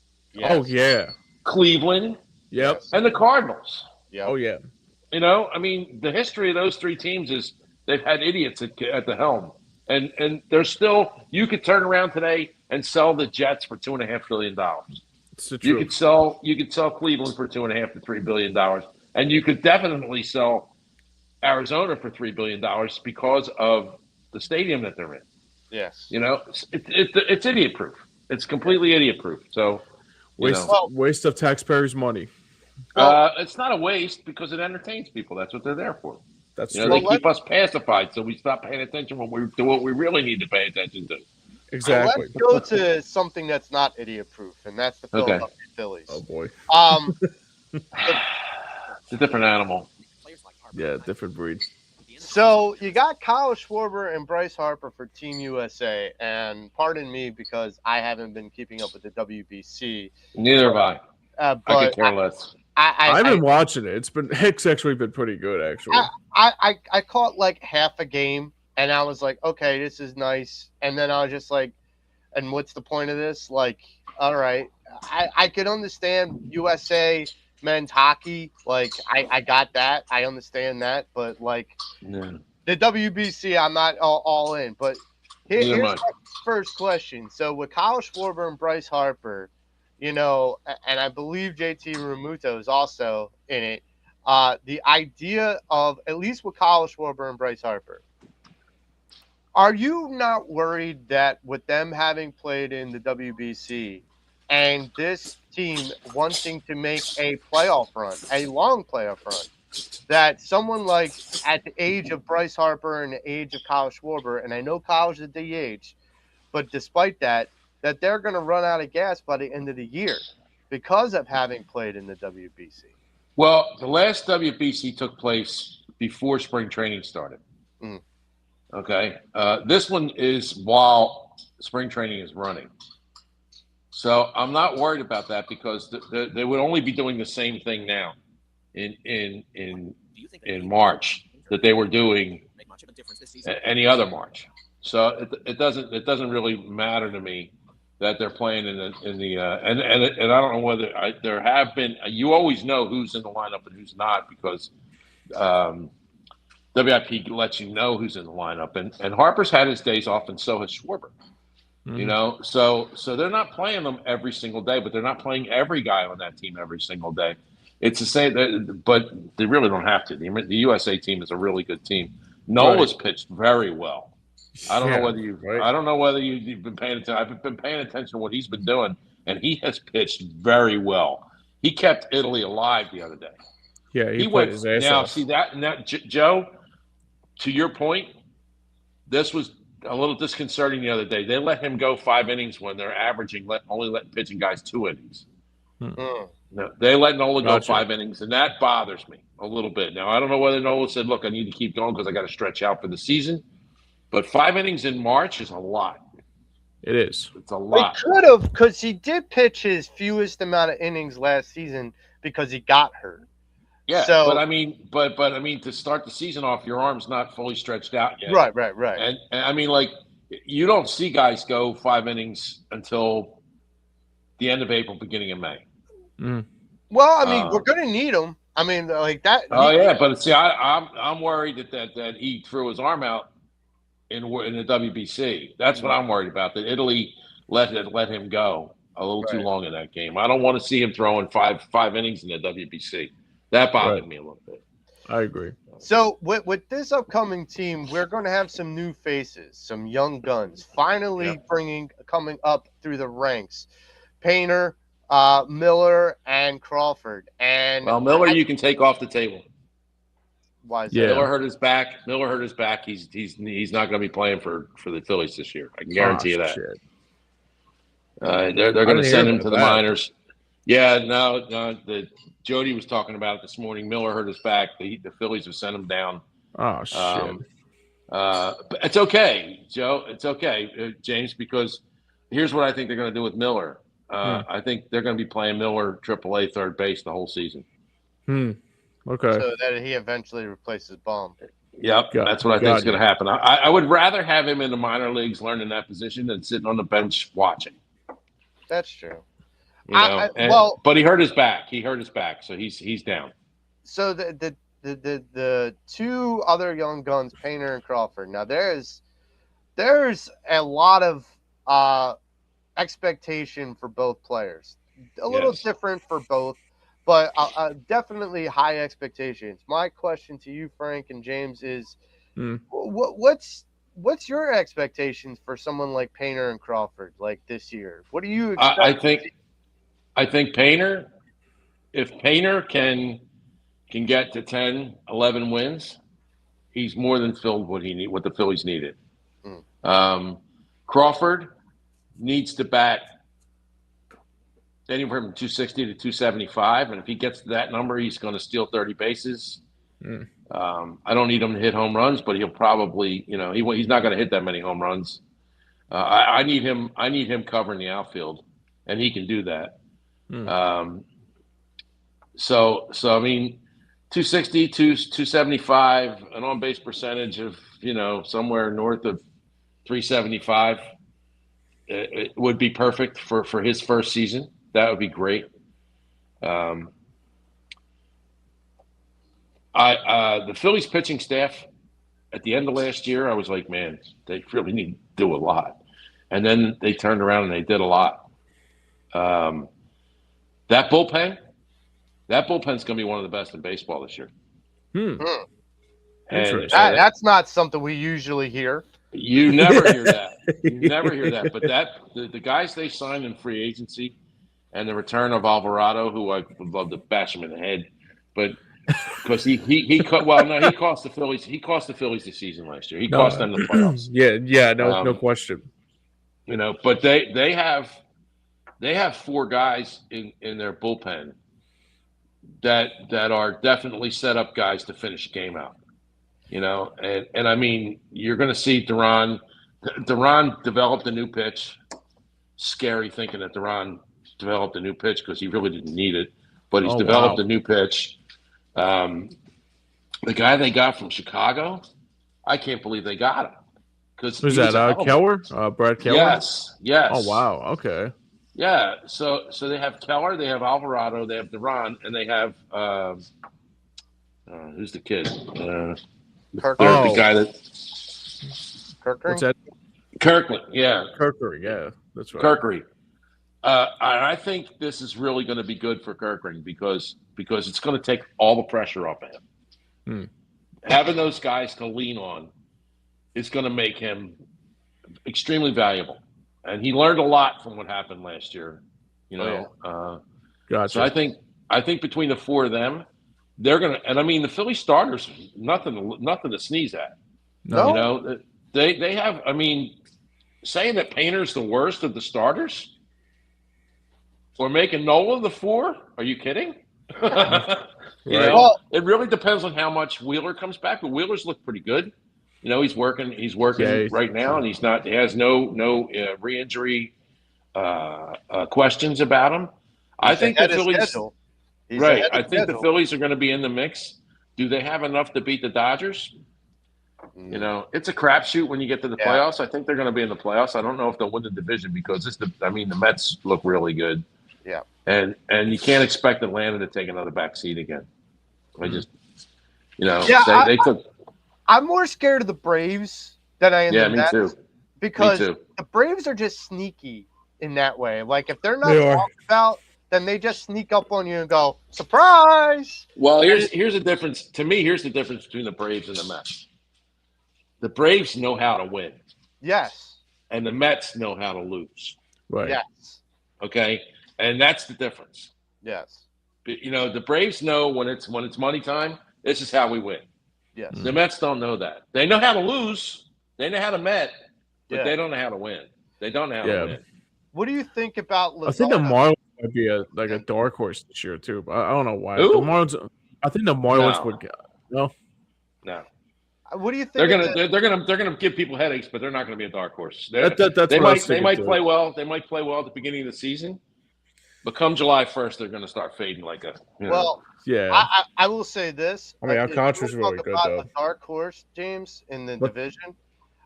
Oh yeah, Cleveland, yep. and the Cardinals. Yep. Oh yeah. You know, I mean, the history of those 3 teams is they've had idiots at the helm, and they're still. You could turn around today and sell the Jets for $2.5 billion. It's the You truth. could sell Cleveland for $2.5 to $3 billion, and you could definitely sell Arizona for $3 billion because of the stadium that they're in. Yes. You know, it's idiot proof. It's completely idiot proof. So, Waste of taxpayers' money. it's not a waste because it entertains people. That's what they're there for. That's You know, true. they keep us pacified, so we stop paying attention when we do what we really need to pay attention to. Exactly. So let's go to something that's not idiot proof, and that's the Philadelphia Phillies. Oh boy. It's a different animal. Yeah, different breed. So you got Kyle Schwarber and Bryce Harper for Team USA, and pardon me because I haven't been keeping up with the WBC. Neither have I. I But could care less. I've been watching it. It's actually been pretty good, actually. I caught like half a game, and I was like, okay, this is nice. And then I was just like, and what's the point of this? Like, all right, I could understand USA men's hockey. Like, I got that. I understand that. But like the WBC, I'm not all in. But here's my first question. So with Kyle Schwarber and Bryce Harper, you know, and I believe JT Realmuto is also in it. The idea of, at least with Kyle Schwarber and Bryce Harper, are you not worried that with them having played in the WBC and this team wanting to make a playoff run, a long playoff run, that someone like at the age of Bryce Harper and the age of Kyle Schwarber, and I know Kyle's a DH, but despite that they're going to run out of gas by the end of the year because of having played in the WBC? Well, the last WBC took place before spring training started. Okay. This one is while spring training is running. So I'm not worried about that because they would only be doing the same thing now in March that they were doing any other March. So it doesn't really matter to me that they're playing in the and I don't know whether there have been. You always know who's in the lineup and who's not because WIP lets you know who's in the lineup, and Harper's had his days off, and so has Schwarber. You know, so they're not playing them every single day, but they're not playing every guy on that team every single day. It's the same, but they really don't have to. The USA team is a really good team. Nola's pitched very well. I don't know whether you've been paying attention. I've been paying attention to what he's been doing, and he has pitched very well. He kept Italy alive the other day. Yeah, he played his ass off. See that, Joe. To your point, this was a little disconcerting the other day. They let him go 5 innings when they're averaging only letting pitching guys 2 innings. No, they let Nola go 5 innings, and that bothers me a little bit. Now I don't know whether Nola said, "Look, I need to keep going because I got to stretch out for the season." But 5 innings in March is a lot. It is. It's a lot. He could have, because he did pitch his fewest amount of innings last season because he got hurt. Yeah, so, but I mean, to start the season off, your arm's not fully stretched out yet. Right. And I mean, like, you don't see guys go 5 innings until the end of April, beginning of May. Well, I mean, we're going to need him. I mean, like that. But see, I'm worried that he threw his arm out in the WBC. That's what I'm worried about. That Italy let him go a little too long in that game. I don't want to see him throwing five innings in the WBC. That bothered me a little bit. I agree. So with this upcoming team, we're going to have some new faces, some young guns, finally coming up through the ranks. Painter, Miller, and Crawford. And Miller, you can take off the table. Why is Yeah. that? Miller hurt his back. He's not going to be playing for the Phillies this year. I can guarantee you that. Shit. They're going to didn't send hear him to about the that. minors. Yeah, no. Jody was talking about it this morning. Miller hurt his back. The Phillies have sent him down. Oh shit. But it's okay, Joe. It's okay, James, because here's what I think they're going to do with Miller. I think they're going to be playing Miller AAA third base the whole season. Okay. So that he eventually replaces Baum. Yep, that's what I think is going to happen. I would rather have him in the minor leagues learning that position than sitting on the bench watching. That's true. You know, but he hurt his back. So he's down. So the two other young guns, Painter and Crawford. Now there's a lot of expectation for both players. A little different for both, but definitely high expectations. My question to you, Frank and James, is what's your expectations for someone like Painter and Crawford like this year? What do you expect? I think Painter, if Painter can get to 10, 11 wins, he's more than filled what the Phillies needed. Crawford needs to bat anywhere from 260 to 275, and if he gets to that number, he's going to steal 30 bases. I don't need him to hit home runs, but he'll probably, he's not going to hit that many home runs. I need him covering the outfield, and he can do that. So I mean, 260, 275, an on-base percentage of, somewhere north of 375. It would be perfect for his first season. That would be great. The Phillies pitching staff at the end of last year, I was like, man, they really need to do a lot. And then they turned around and they did a lot. That bullpen's going to be one of the best in baseball this year. And that's not something we usually hear. You never hear that. But the guys they signed in free agency and the return of Alvarado, who I would love to bash him in the head, but because he cost the Phillies. He cost the Phillies the season last year. He cost them the playoffs. No question. But they have four guys in their bullpen that are definitely set up guys to finish the game out. And I mean, you're going to see Duran. Duran developed a new pitch. Scary thinking that Duran developed a new pitch because he really didn't need it, but he's developed a new pitch. The guy they got from Chicago, I can't believe they got him. Who's that? Keller? Brad Keller? Yes. Oh wow. Okay. Yeah. So they have Keller, they have Alvarado, they have Duran, and they have who's the kid? The guy that Kirkering? What's that? Kirkland, yeah. Kirkering, yeah. That's right. Kirkering. I think this is really going to be good for Kirkering because it's going to take all the pressure off of him. Having those guys to lean on is going to make him extremely valuable. And he learned a lot from what happened last year. Gotcha. So I think between the four of them, they're going to – and, I mean, the Philly starters, nothing to sneeze at. No. They have – I mean, saying that Painter's the worst of the starters or making Nola the four, are you kidding? It really depends on how much Wheeler comes back. But Wheeler's looked pretty good. He's working right now, and he has no re-injury questions about him. I think the Phillies – right. I think the Phillies are going to be in the mix. Do they have enough to beat the Dodgers? It's a crapshoot when you get to the playoffs. I think they're going to be in the playoffs. I don't know if they'll win the division because the Mets look really good. Yeah. And you can't expect Atlanta to take another back seat again. I just, they took. I'm more scared of the Braves than I am the Mets. Me too. Because the Braves are just sneaky in that way. Like if they're not talked about, then they just sneak up on you and go, surprise. Well, here's the difference. To me, here's the difference between the Braves and the Mets. The Braves know how to win. Yes. And the Mets know how to lose. Right. Yes. Okay. And that's the difference. Yes. The Braves know when it's money time, this is how we win. Yes. The Mets don't know that. They know how to lose. They know how to Met, but they don't know how to win. They don't know how to win. What do you think about Luzardo? I think the Marlins might be a dark horse this year too, but I don't know why. Who? The Marlins. I think the Marlins would. No. What do you think? They're gonna give people headaches, but they're not gonna be a dark horse. They might play well. They might play well at the beginning of the season, but come July 1st, they're gonna start fading like a. I will say this. I mean, Alcantara's really good though. A dark horse, James, in the division.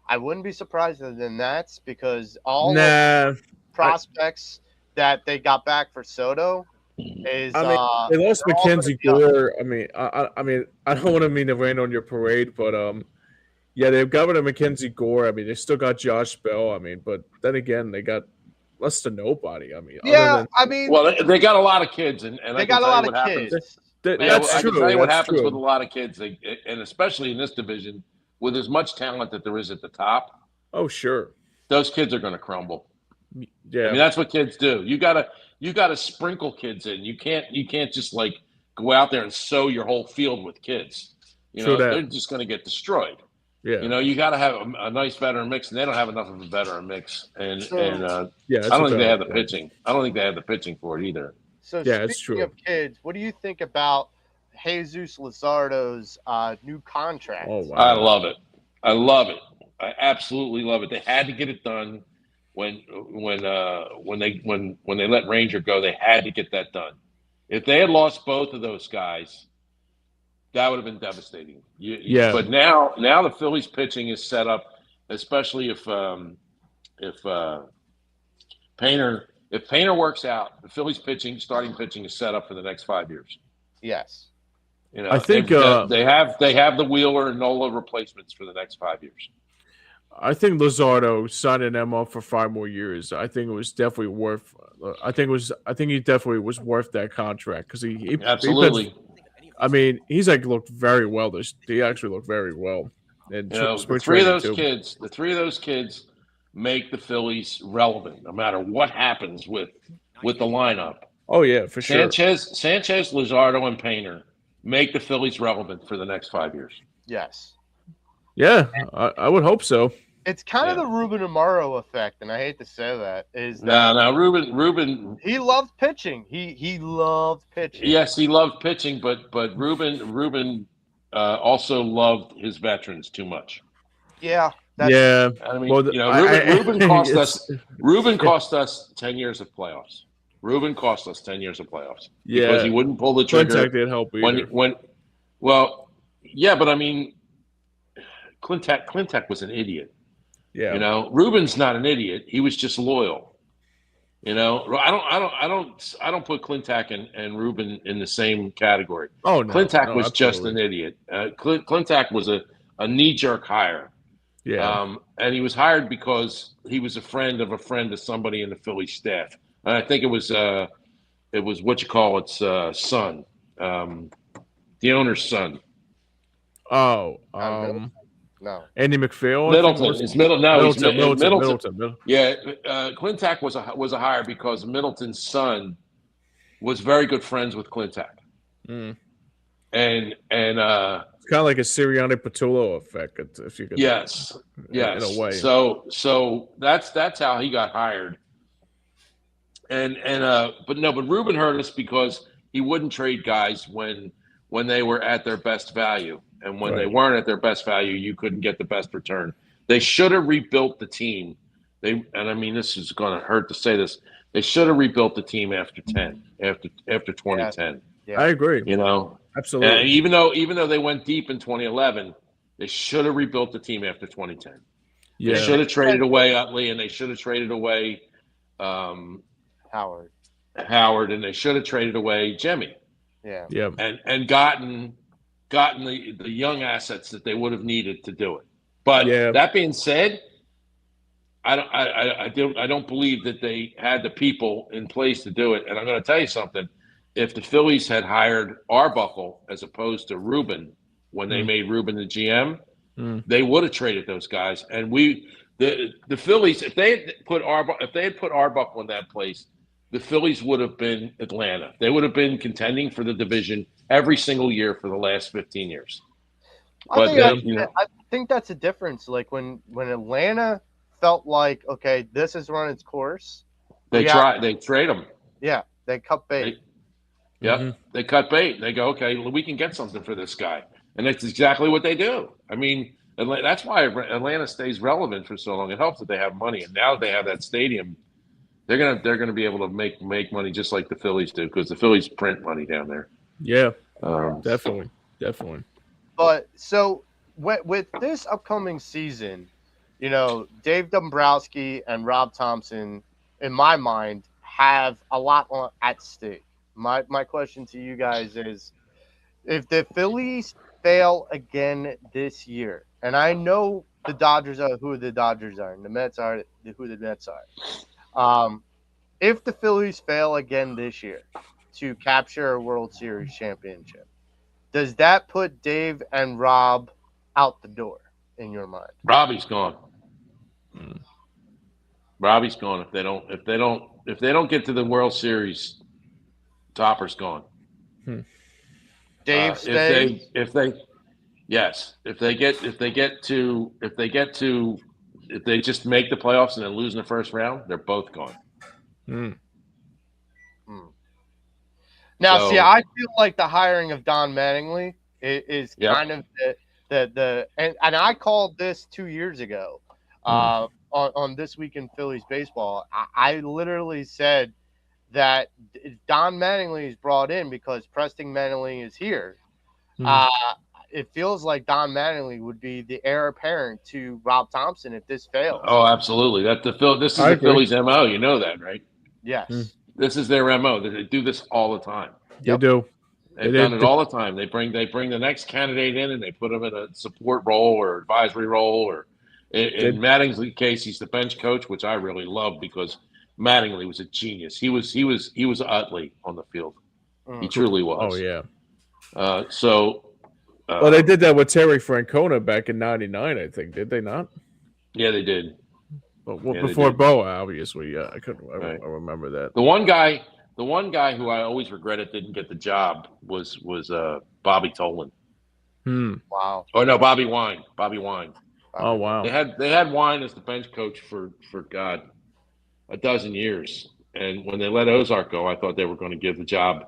I wouldn't be surprised if the Nats, because all the prospects that they got back for Soto is. I mean, they lost Mackenzie Gore. I mean, I don't want to mean to rain on your parade, but they've got rid of Mackenzie Gore. I mean, they still got Josh Bell. I mean, but then again, they got less than nobody. I mean, well, they got a lot of kids, and they got a lot of kids. That's true. I can tell you what happens with a lot of kids, and especially in this division, with as much talent that there is at the top. Oh, sure. Those kids are going to crumble. Yeah. I mean, that's what kids do. You gotta sprinkle kids in. You can't just like go out there and sow your whole field with kids. They're just going to get destroyed. Yeah. You got to have a nice veteran mix, and they don't have enough of a veteran mix. And I don't think they have the pitching. I don't think they have the pitching for it either. So speaking of kids, what do you think about Jesus Luzardo's new contract? Oh, wow. I love it. I absolutely love it. They had to get it done when they let Ranger go. They had to get that done. If they had lost both of those guys, that would have been devastating. But now the Phillies pitching is set up, especially if Painter works out, the Phillies starting pitching is set up for the next 5 years. Yes. I think they have the Wheeler and Nola replacements for the next 5 years. I think Luzardo signing them up for 5 more years. I think it was definitely worth. I think he definitely was worth that contract because he absolutely. He's looked very well. He actually looked very well. And the three of those kids make the Phillies relevant, no matter what happens with the lineup. Oh yeah, for sure. Sanchez, Luzardo, and Painter make the Phillies relevant for the next 5 years. Yes. Yeah, I would hope so. It's kind of the Ruben Amaro effect, and I hate to say that. Ruben. He loved pitching. He loved pitching. Yes, he loved pitching, but Ruben also loved his veterans too much. Yeah. I mean, Ruben cost us. Ruben cost us 10 years of playoffs. Ruben cost us 10 years of playoffs because he wouldn't pull the trigger. Clintac didn't help either. But I mean, Clintac was an idiot. Yeah. Ruben's not an idiot. He was just loyal. I don't put Clintac and Ruben in the same category. Oh no. Clintac was just an idiot. Clintac was a knee-jerk hire. Yeah. And he was hired because he was a friend of somebody in the Philly staff. And I think it was son, the owner's son. Oh, no. Andy McPhail. Middleton. It's Middleton. No, Middleton. Yeah, Clintac was a hire because Middleton's son was very good friends with Clintac. Mm. And it's kind of like a Sirianni Patullo effect, if you could. Yes. In a way. So that's how he got hired. But Ruben hurt us because he wouldn't trade guys when they were at their best value, and when they weren't at their best value, you couldn't get the best return. They should have rebuilt the team. This is going to hurt to say this. They should have rebuilt the team after 2010. Yeah. I agree. Absolutely. And even though they went deep in 2011, they should have rebuilt the team after 2010. Yeah. They should have traded away Utley, and they should have traded away Howard, and they should have traded away Jimmy. Yeah. And gotten the young assets that they would have needed to do it. But that being said, I don't believe that they had the people in place to do it. And I'm going to tell you something. If the Phillies had hired Arbuckle as opposed to Ruben when they made Ruben the GM, they would have traded those guys. And the Phillies, if they had put Arbuckle in that place, the Phillies would have been Atlanta. They would have been contending for the division every single year for the last 15 years. But I think that's a difference. Like when Atlanta felt like, okay, this has run its course. they trade him. Yeah, they cut bait. They cut bait. They go, okay, we can get something for this guy, and that's exactly what they do. I mean, that's why Atlanta stays relevant for so long. It helps that they have money, and now they have that stadium. They're gonna be able to make money just like the Phillies do, because the Phillies print money down there. Yeah, definitely. But so with this upcoming season, Dave Dombrowski and Rob Thompson, in my mind, have a lot at stake. My question to you guys is, if the Phillies fail again this year, and I know the Dodgers are who the Dodgers are, and the Mets are who the Mets are. If the Phillies fail again this year to capture a World Series championship, does that put Dave and Rob out the door in your mind? Robbie's gone. Robbie's gone if they don't get to the World Series. Topper's gone. Dave stays. If they just make the playoffs and then lose in the first round, they're both gone. Now, see, I feel like the hiring of Don Mattingly is kind of and I called this 2 years ago on This Week in Phillies Baseball. I literally said that Don Mattingly is brought in because Preston Mattingly is here. It feels like Don Mattingly would be the heir apparent to Rob Thompson if this fails. Oh, absolutely. This is the Phillies' MO. You know that, right? Yes. This is their MO. They do this all the time. They do. They've done it all the time. They bring the next candidate in and they put him in a support role or advisory role, or in Mattingly's case, he's the bench coach, which I really love because Mattingly was a genius. He was Utley on the field. He truly was. Oh yeah. Well, they did that with Terry Francona back in '99, I think. Did they not? Yeah, they did. Well, before Boa, obviously. Yeah, I remember that. The one guy who I always regretted didn't get the job was Bobby Tolan. Wow. Oh no, Bobby Wine. Oh wow. They had Wine as the bench coach for God, a dozen years. And when they let Ozark go, I thought they were going to give the job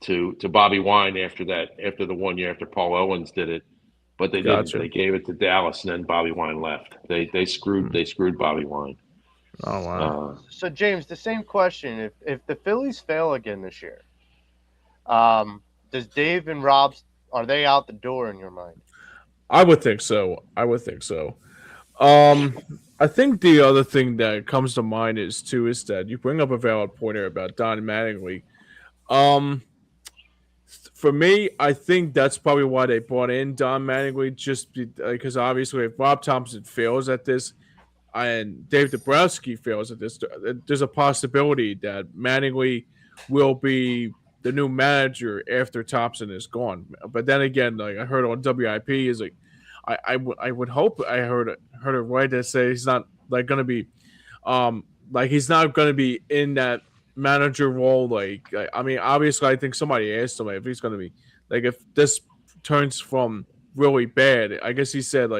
to Bobby Wine after the 1 year after Paul Owens did it. But they didn't. They gave it to Dallas, and then Bobby Wine left. They screwed Bobby Wine. Oh wow. So James, the same question: if the Phillies fail again this year, does Dave and Rob, are they out the door in your mind? I would think so. I think the other thing that comes to mind is that you bring up a valid point here about Don Mattingly. For me, I think that's probably why they brought in Don Mattingly, just because obviously if Rob Thompson fails at this and Dave Dombrowski fails at this, there's a possibility that Mattingly will be the new manager after Thompson is gone. But then again, like I heard on WIP, is like I would hope I heard it right to say he's not like going to be he's not going to be in that manager role. Like I mean, obviously, I think somebody asked him if he's going to be like if this turns from really bad. I guess he said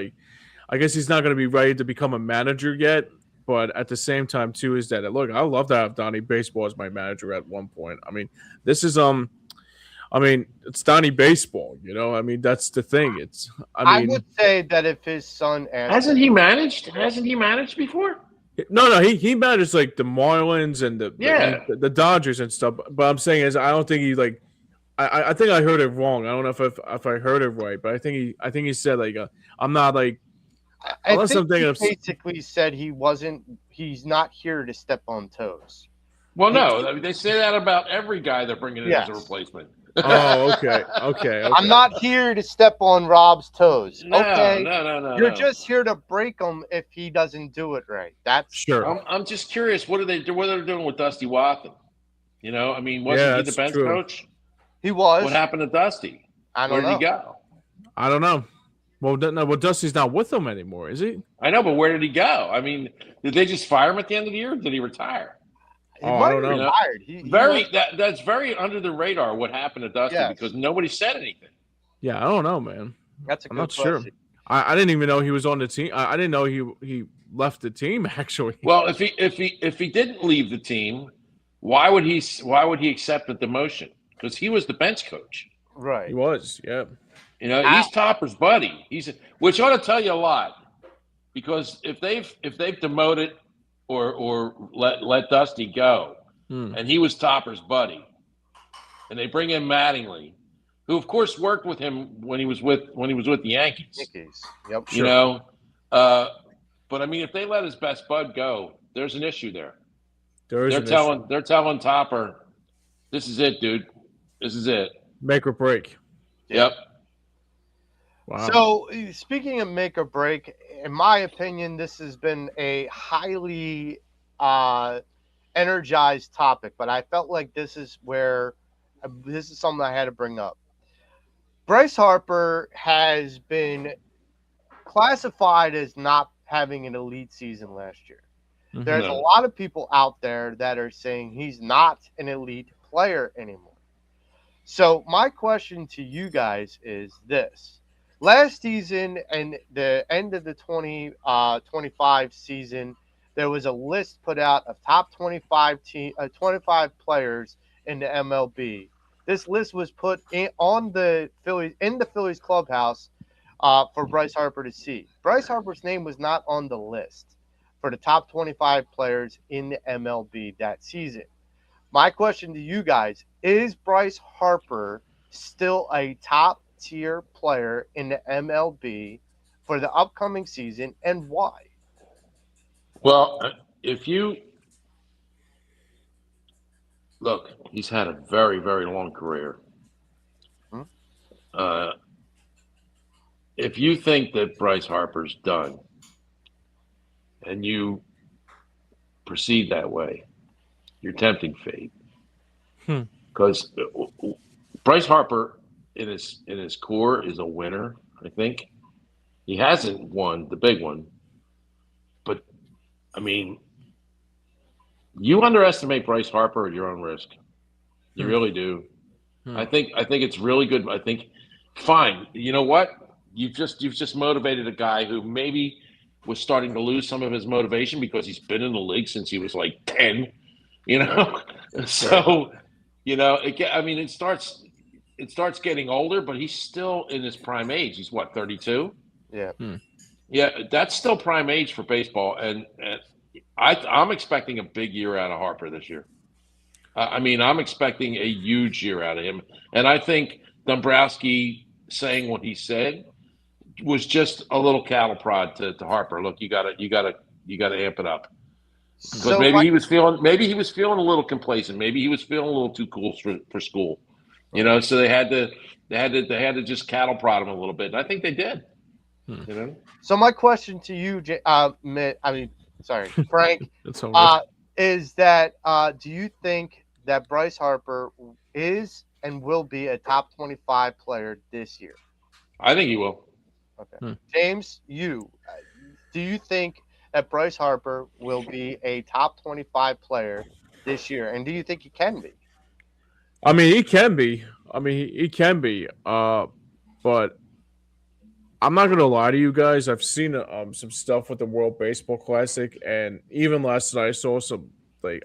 I guess he's not going to be ready to become a manager yet. But at the same time, too, is that look, I would love to have Donnie Baseball as my manager at one point. I mean, this is it's Donnie Baseball, you know. I mean, that's the thing. I would say that if his son hasn't he managed before? No, he managed like the Marlins and the Dodgers and stuff. But I'm saying is I don't think he like. I think I heard it wrong. I don't know if I heard it right, but I think he said like I'm not like. I think he basically said he's not here to step on toes. Well, no, I mean, they say that about every guy they're bringing in as a replacement. Oh, okay. I'm not here to step on Rob's toes. No, okay, no. You're just here to break him if he doesn't do it right. That's sure. I'm just curious. What are they doing with Dusty Watson? You know, I mean, wasn't he the bench coach? He was. What happened to Dusty? Where did he go? I don't know. Well, Dusty's not with them anymore, is he? I know, but where did he go? I mean, did they just fire him at the end of the year? Or did he retire? I don't know. That's very under the radar what happened to Dusty because nobody said anything. Yeah, I don't know, man. That's a I'm good not sure. question. I didn't even know he was on the team. I didn't know he left the team actually. Well, if he didn't leave the team, why would he accept the demotion? Because he was the bench coach. Right. He was, yeah. He's Topper's buddy. Which ought to tell you a lot. Because if they've demoted or let Dusty go, and he was Topper's buddy, and they bring in Mattingly, who of course worked with him when he was with the Yankees. Yep. Sure. But I mean, if they let his best bud go, there's an issue there. They're telling Topper, this is it, dude. This is it. Make or break. Yep. Wow. So speaking of make or break, in my opinion, this has been a highly energized topic, but I felt like this is something I had to bring up. Bryce Harper has been classified as not having an elite season last year. There's a lot of people out there that are saying he's not an elite player anymore. So my question to you guys is this. Last season and the end of the 2025 season, there was a list put out of top 25 players in the MLB. This list was put on the Phillies clubhouse for Bryce Harper to see. Bryce Harper's name was not on the list for the top 25 players in the MLB that season. My question to you guys, is Bryce Harper still a top-tier player in the MLB for the upcoming season, and why? Well, if you look, he's had a very, very long career. If you think that Bryce Harper's done and you proceed that way, you're tempting fate. Because Bryce Harper in his core is a winner, I think. He hasn't won the big one. But I mean, you underestimate Bryce Harper at your own risk. You really do. I think it's really good. I think fine. You know what? You've just motivated a guy who maybe was starting to lose some of his motivation because he's been in the league since he was like 10. So it starts getting older, but he's still in his prime age. He's what, 32? Yeah. Yeah, that's still prime age for baseball, and I'm expecting a big year out of Harper this year. I'm expecting a huge year out of him, and I think Dombrowski saying what he said was just a little cattle prod to Harper. Look, you gotta amp it up. Because maybe he was feeling a little complacent. Maybe he was feeling a little too cool for school. So they had to just cattle prod him a little bit. And I think they did. So my question to you, Frank, is that do you think that Bryce Harper is and will be a top 25 player this year? I think he will. Okay. James, do you think that Bryce Harper will be a top 25 player this year? And do you think he can be? I mean, he can be. He can be. But I'm not gonna lie to you guys. I've seen some stuff with the World Baseball Classic, and even last night I saw some.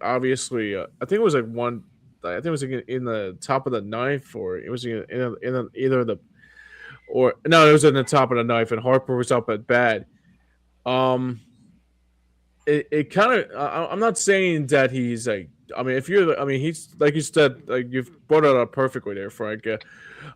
Obviously, I think it was one. I think it was in the top of the ninth, or it was in either the. Or no, it was in the top of the ninth, and Harper was up at bat. It kind of. I'm not saying that he's like. He's like you said. Like you've brought it up perfectly there, Frank.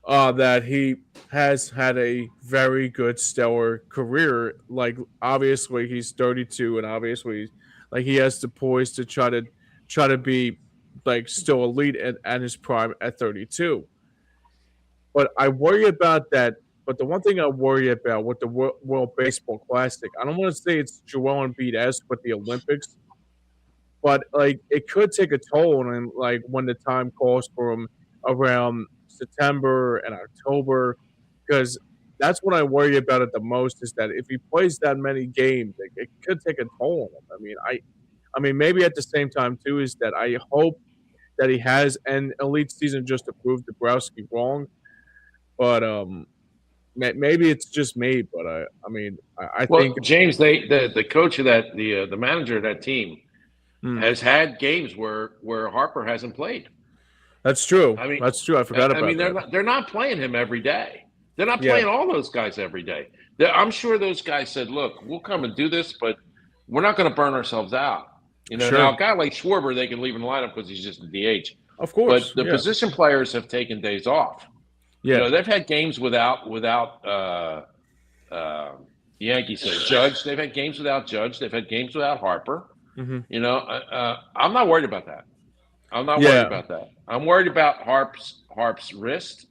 That he has had a very good, stellar career. Like obviously he's 32, and obviously, like he has the poise to try to be like still elite at his prime at 32. But I worry about that. But the one thing I worry about with the World Baseball Classic, I don't want to say it's Joel Embiid-esque with the Olympics, but like it could take a toll on him, like when the time calls for him around September and October, because that's what I worry about it the most. Is that if he plays that many games, it could take a toll on him. I mean, maybe at the same time too is that I hope that he has an elite season just to prove Dombrowski wrong. But maybe it's just me, but I Well, think James, the coach of that the manager of that team Hmm. has had games where Harper hasn't played. That's true. I mean, That's true. I forgot about that. they're not playing him every day. They're not Yeah. playing all those guys every day. I'm sure those guys said, "Look, we'll come and do this, but we're not going to burn ourselves out." Sure. Now a guy like Schwarber, they can leave in the lineup because he's just a DH. Of course. But the position players have taken days off. Yeah. They've had games without the Yankees say Judge. They've had games without Judge. They've had games without Harper. Mm-hmm. I'm not worried about that. I'm not worried about that. I'm worried about Harp's wrist,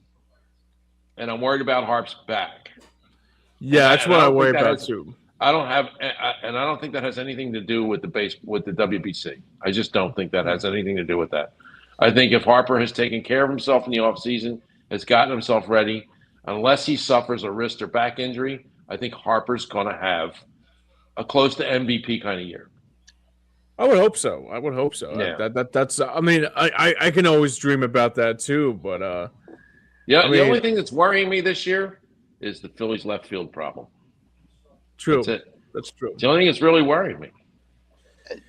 and I'm worried about Harp's back. Yeah, that's what I worry about too. I don't think that has anything to do with the WBC. I just don't think that has anything to do with that. I think if Harper has taken care of himself in the offseason, has gotten himself ready, unless he suffers a wrist or back injury, I think Harper's going to have a close to MVP kind of year. I would hope so. Yeah. That's. I mean, I can always dream about that too, but the only thing that's worrying me this year is the Phillies left field problem. True. That's it. That's true. The only thing that's really worrying me.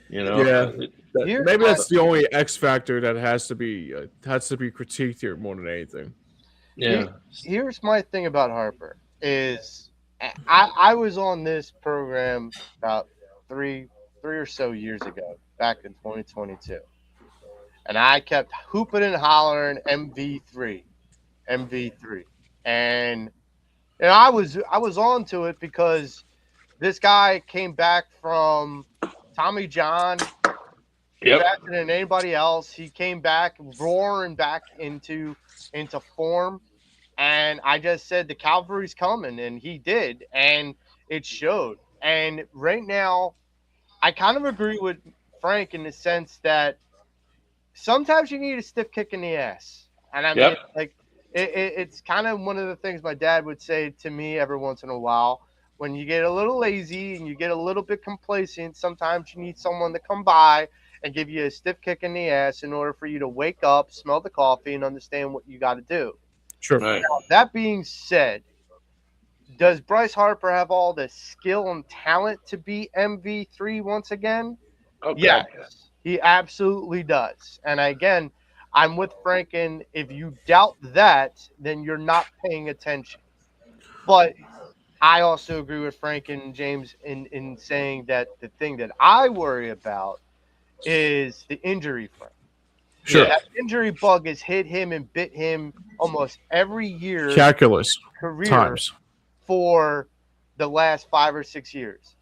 Yeah. Maybe that's the only X factor that has to be critiqued here more than anything. Yeah. Here's my thing about Harper is I was on this program about three or so years ago, back in 2022, and I kept hooping and hollering MV3, and I was on to it because this guy came back from Tommy John. Faster than anybody else. He came back roaring back into form, and I just said the cavalry's coming, and he did, and it showed. And right now, I kind of agree with Frank in the sense that sometimes you need a stiff kick in the ass, and I mean, like it's kind of one of the things my dad would say to me every once in a while. When you get a little lazy and you get a little bit complacent, sometimes you need someone to come by and give you a stiff kick in the ass in order for you to wake up, smell the coffee, and understand what you got to do. Sure. Right. Now, that being said, does Bryce Harper have all the skill and talent to be MV3 once again? Okay. Yes, he absolutely does. And again, I'm with Frank, and if you doubt that, then you're not paying attention. But I also agree with Frank and James in saying that the thing that I worry about is the injury front. Sure. That injury bug has hit him and bit him almost every year. Calculus career times for the last 5 or 6 years.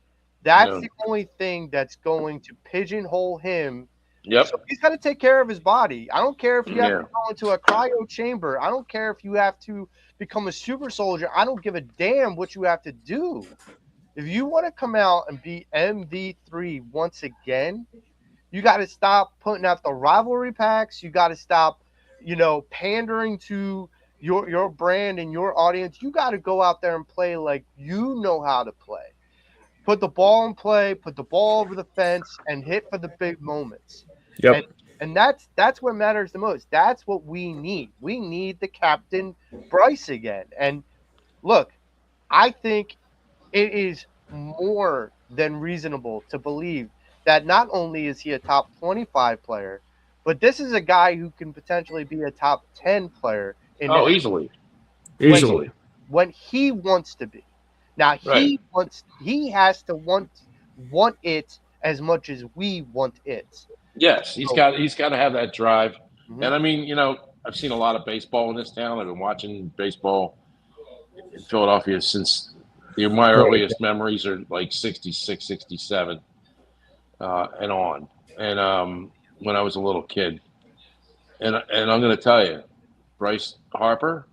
That's the only thing that's going to pigeonhole him. Yep. So he's got to take care of his body. I don't care if you have to go into a cryo chamber. I don't care if you have to become a super soldier. I don't give a damn what you have to do. If you want to come out and be MV3 once again, you got to stop putting out the rivalry packs. You got to stop, pandering to your brand and your audience. You got to go out there and play like you know how to play. Put the ball in play, put the ball over the fence, and hit for the big moments. Yep. And that's what matters the most. That's what we need. We need the Captain Bryce again. And look, I think it is more than reasonable to believe that not only is he a top 25 player, but this is a guy who can potentially be a top 10 player. Easily. When he wants to be. Now he has to want it as much as we want it. Yes, he's got to have that drive. Mm-hmm. And I mean, I've seen a lot of baseball in this town. I've been watching baseball in Philadelphia since my earliest memories are like 66, 67 and on. And when I was a little kid. And I'm going to tell you, Bryce Harper,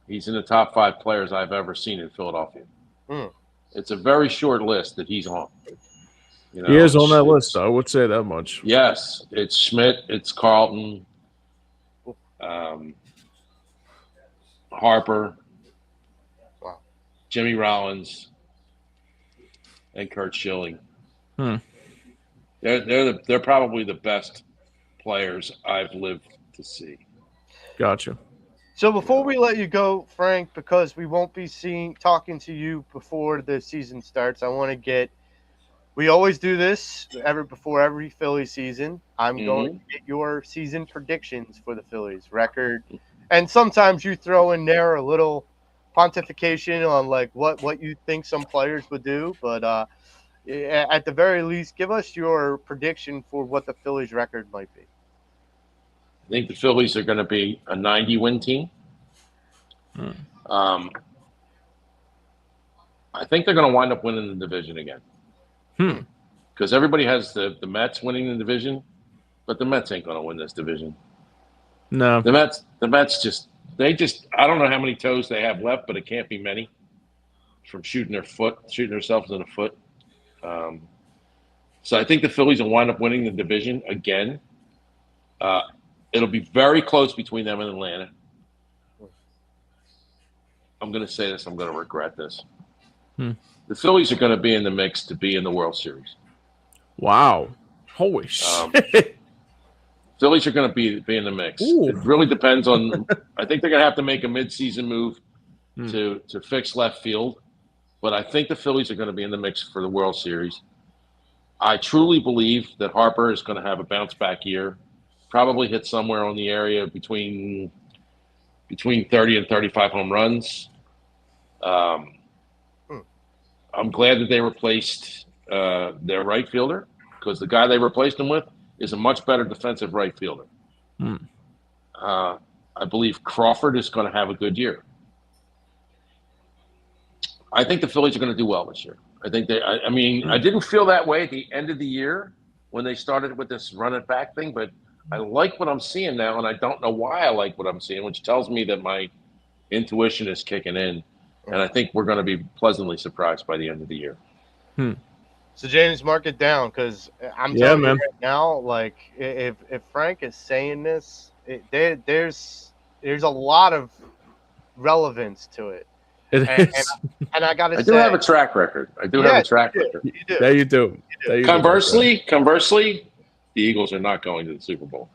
he's in the top 5 players I've ever seen in Philadelphia. It's a very short list that he's on. He is on that list. I would say that much. Yes, it's Schmidt, it's Carlton, Harper, Jimmy Rollins, and Kurt Schilling. They're probably the best players I've lived to see. Gotcha. So before we let you go, Frank, because we won't be talking to you before the season starts, I want to get. We always do this before every Philly season. I'm going to get your season predictions for the Phillies record, and sometimes you throw in there a little pontification on like what you think some players would do, but at the very least, give us your prediction for what the Phillies record might be. I think the Phillies are going to be a 90-win team. I think they're going to wind up winning the division again. Because everybody has the Mets winning the division, but the Mets ain't going to win this division. No. The Mets I don't know how many toes they have left, but it can't be many from shooting themselves in the foot. So I think the Phillies will wind up winning the division again. It'll be very close between them and Atlanta. I'm going to say this. I'm going to regret this. The Phillies are going to be in the mix to be in the World Series. Wow. Holy shit. Phillies are going to be in the mix. Ooh. It really depends on – I think they're going to have to make a midseason move to fix left field. But I think the Phillies are going to be in the mix for the World Series. I truly believe that Harper is going to have a bounce-back year, probably hit somewhere on the area between 30 and 35 home runs. I'm glad that they replaced their right fielder because the guy they replaced him with is a much better defensive right fielder. I believe Crawford is going to have a good year. I think the Phillies are going to do well this year. I think I didn't feel that way at the end of the year when they started with this run it back thing, but I like what I'm seeing now, and I don't know why I like what I'm seeing, which tells me that my intuition is kicking in, and I think we're going to be pleasantly surprised by the end of the year. So James, mark it down because I'm telling you right now, like if Frank is saying this, there's a lot of relevance to it. It is. And I got to say, I do have a track record. You do. There you do. Conversely, the Eagles are not going to the Super Bowl.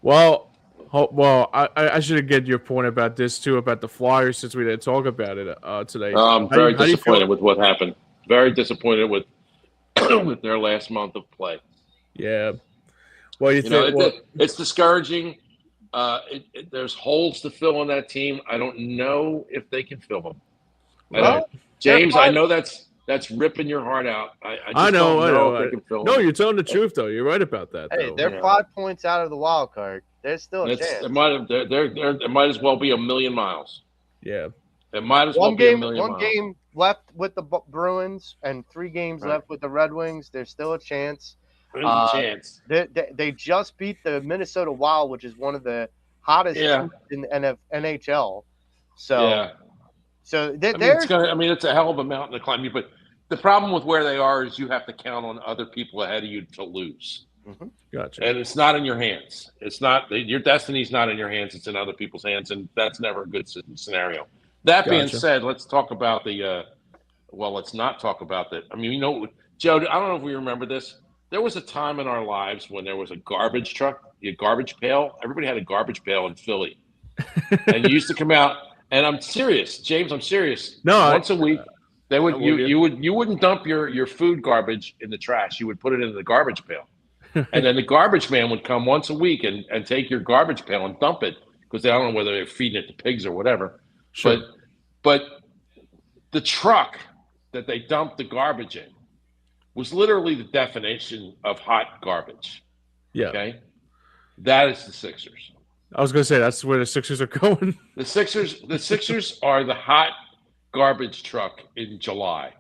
Well, I should get your point about this too, about the Flyers, since we didn't talk about it today. I'm very disappointed with what happened. Very disappointed with with their last month of play. Yeah. Well, it's discouraging. There's holes to fill in that team. I don't know if they can fill them. James, I know that's ripping your heart out. I don't know if they can fill them. No, you're telling the truth though. You're right about that. Hey, they're 5 points out of the wild card. There's still a chance. It might as well be a million miles. Yeah. It might as well be a million miles. One game left with the Bruins and 3 games left with the Red Wings. There's still a chance. There's a chance. They just beat the Minnesota Wild, which is one of the hottest teams in the NHL. So, it's a hell of a mountain to climb. But the problem with where they are is you have to count on other people ahead of you to lose. Gotcha. And it's not in your hands. It's not your destiny's not in your hands. It's in other people's hands, and that's never a good scenario. That being said, let's talk about let's not talk about that. I mean, Joe, I don't know if we remember this. There was a time in our lives when there was a garbage truck, a garbage pail. Everybody had a garbage pail in Philly. And you used to come out, and I'm serious, James, I'm serious. No, once a week, they would you wouldn't dump your food garbage in the trash. You would put it in the garbage pail. And then the garbage man would come once a week and take your garbage pail and dump it because I don't know whether they're feeding it to pigs or whatever. Sure. But the truck that they dumped the garbage in was literally the definition of hot garbage. Yeah. Okay. That is the Sixers. I was going to say that's where the Sixers are going. The Sixers are the hot garbage truck in July.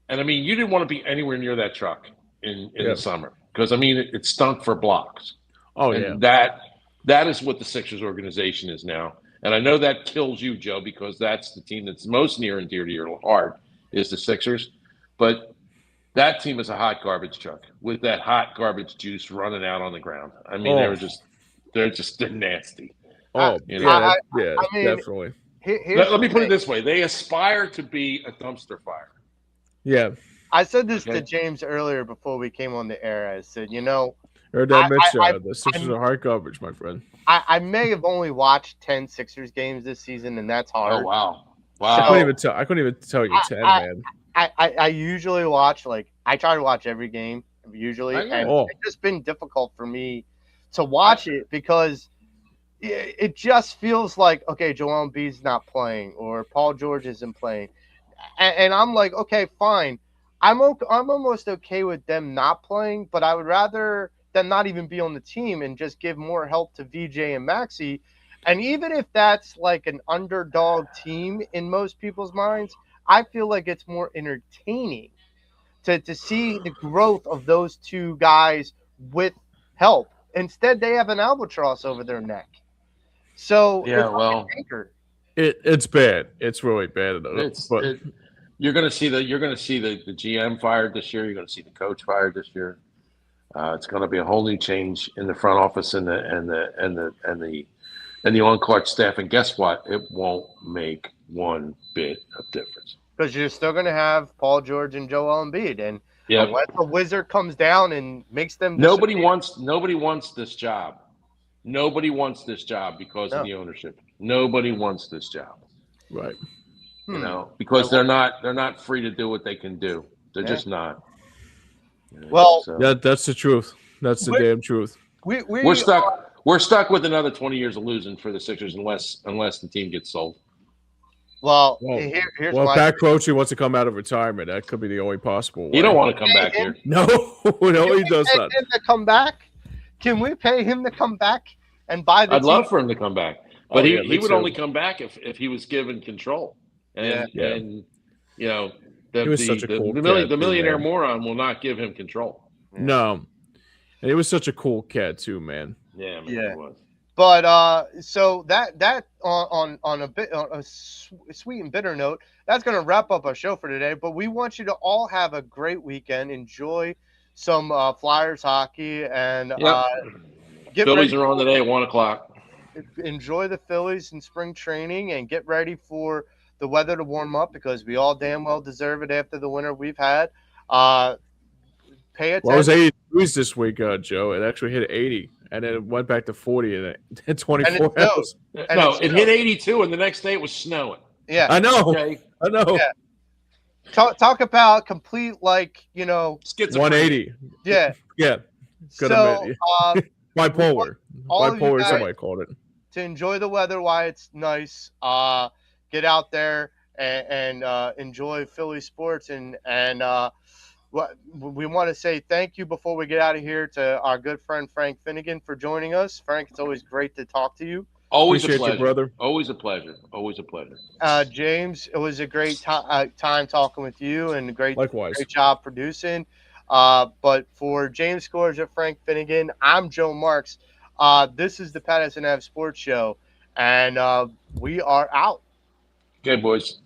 And I mean, you didn't want to be anywhere near that truck in the summer because I mean it stunk for blocks. Oh, and that is what the Sixers organization is now. And I know that kills you, Joe, because that's the team that's most near and dear to your heart is the Sixers. But that team is a hot garbage truck with that hot garbage juice running out on the ground. I mean, they're just nasty. Oh, definitely. Let me put it this way. They aspire to be a dumpster fire. Yeah. I said this to James earlier before we came on the air. I said, Heard that, Mitch. I- The Sixers are hard coverage, my friend. I may have only watched 10 Sixers games this season, and that's hard. Oh wow, I wow. couldn't even tell you 10, man. I usually watch, like, I try to watch every game usually, I know. and Oh. it's just been difficult for me to watch it because it just feels like, okay, Joel Embiid's not playing or Paul George isn't playing, and I'm like, okay, fine, I'm almost okay with them not playing, but I would rather them not even be on the team and just give more help to VJ and Maxey. And even if that's like an underdog team in most people's minds, I feel like it's more entertaining to see the growth of those two guys with help. Instead, they have an albatross over their neck. So Yeah, it's like well, an anchor. It's bad. It's really bad. You're going to see the GM fired this year. You're going to see the coach fired this year. It's going to be a whole new change in the front office and the on-court staff. And guess what? It won't make one bit of difference. Because you're still going to have Paul George and Joel Embiid, and Yeah. unless a wizard comes down and makes them Nobody disappear. wants this job. Nobody wants this job because of No. the ownership. Nobody wants this job. Right. You know, because they're not free to do what they can do. They're just not. Well, Yeah, that's the truth. That's the damn truth. We're stuck. We're stuck with another 20 years of losing for the Sixers unless the team gets sold. Well, Well, here's well, my Pat Croce wants to come out of retirement. That could be the only possible way. You don't want to come back here. No, no, he does pay not. him to come back? Can we pay him to come back and buy the I'd team? love for him to come back, but Oh, yeah, he me would too. only come back if he was given control. And Yeah. and you know He was such a cool the cat, too, millionaire man. moron will not give him control. No, and he was such a cool cat too, man. Yeah, man, Yeah. he was. But so that on a bit on a sweet and bitter note, that's going to wrap up our show for today. But we want you to all have a great weekend. Enjoy some Flyers hockey and get Phillies ready. are on today at 1:00. Enjoy the Phillies in spring training and get ready for the weather to warm up because we all damn well deserve it after the winter we've had. Pay attention. Well, it was 80 degrees this week, Joe. It actually hit 80, and then it went back to 40 in 24 And it hours. And No, it's it hit 82, and the next day it was snowing. Yeah. I know. Okay, I know. Yeah. Talk about complete, like, schizophrenia. 180. yeah. Yeah. Good So admit. all Bipolar. of you Bipolar, guys- somebody called it. to enjoy the weather while it's nice, get out there and enjoy Philly sports and what we want to say thank you before we get out of here to our good friend Frank Finnigan for joining us. Frank, it's always great to talk to you. Always Appreciate a pleasure, you, brother. Always a pleasure. Always a pleasure. James, it was a great time talking with you and great Likewise. job producing. But for James Scores and Frank Finnigan, I'm Joe Marks. This is the Pattison Ave Sports Show, and we are out. Okay, boys.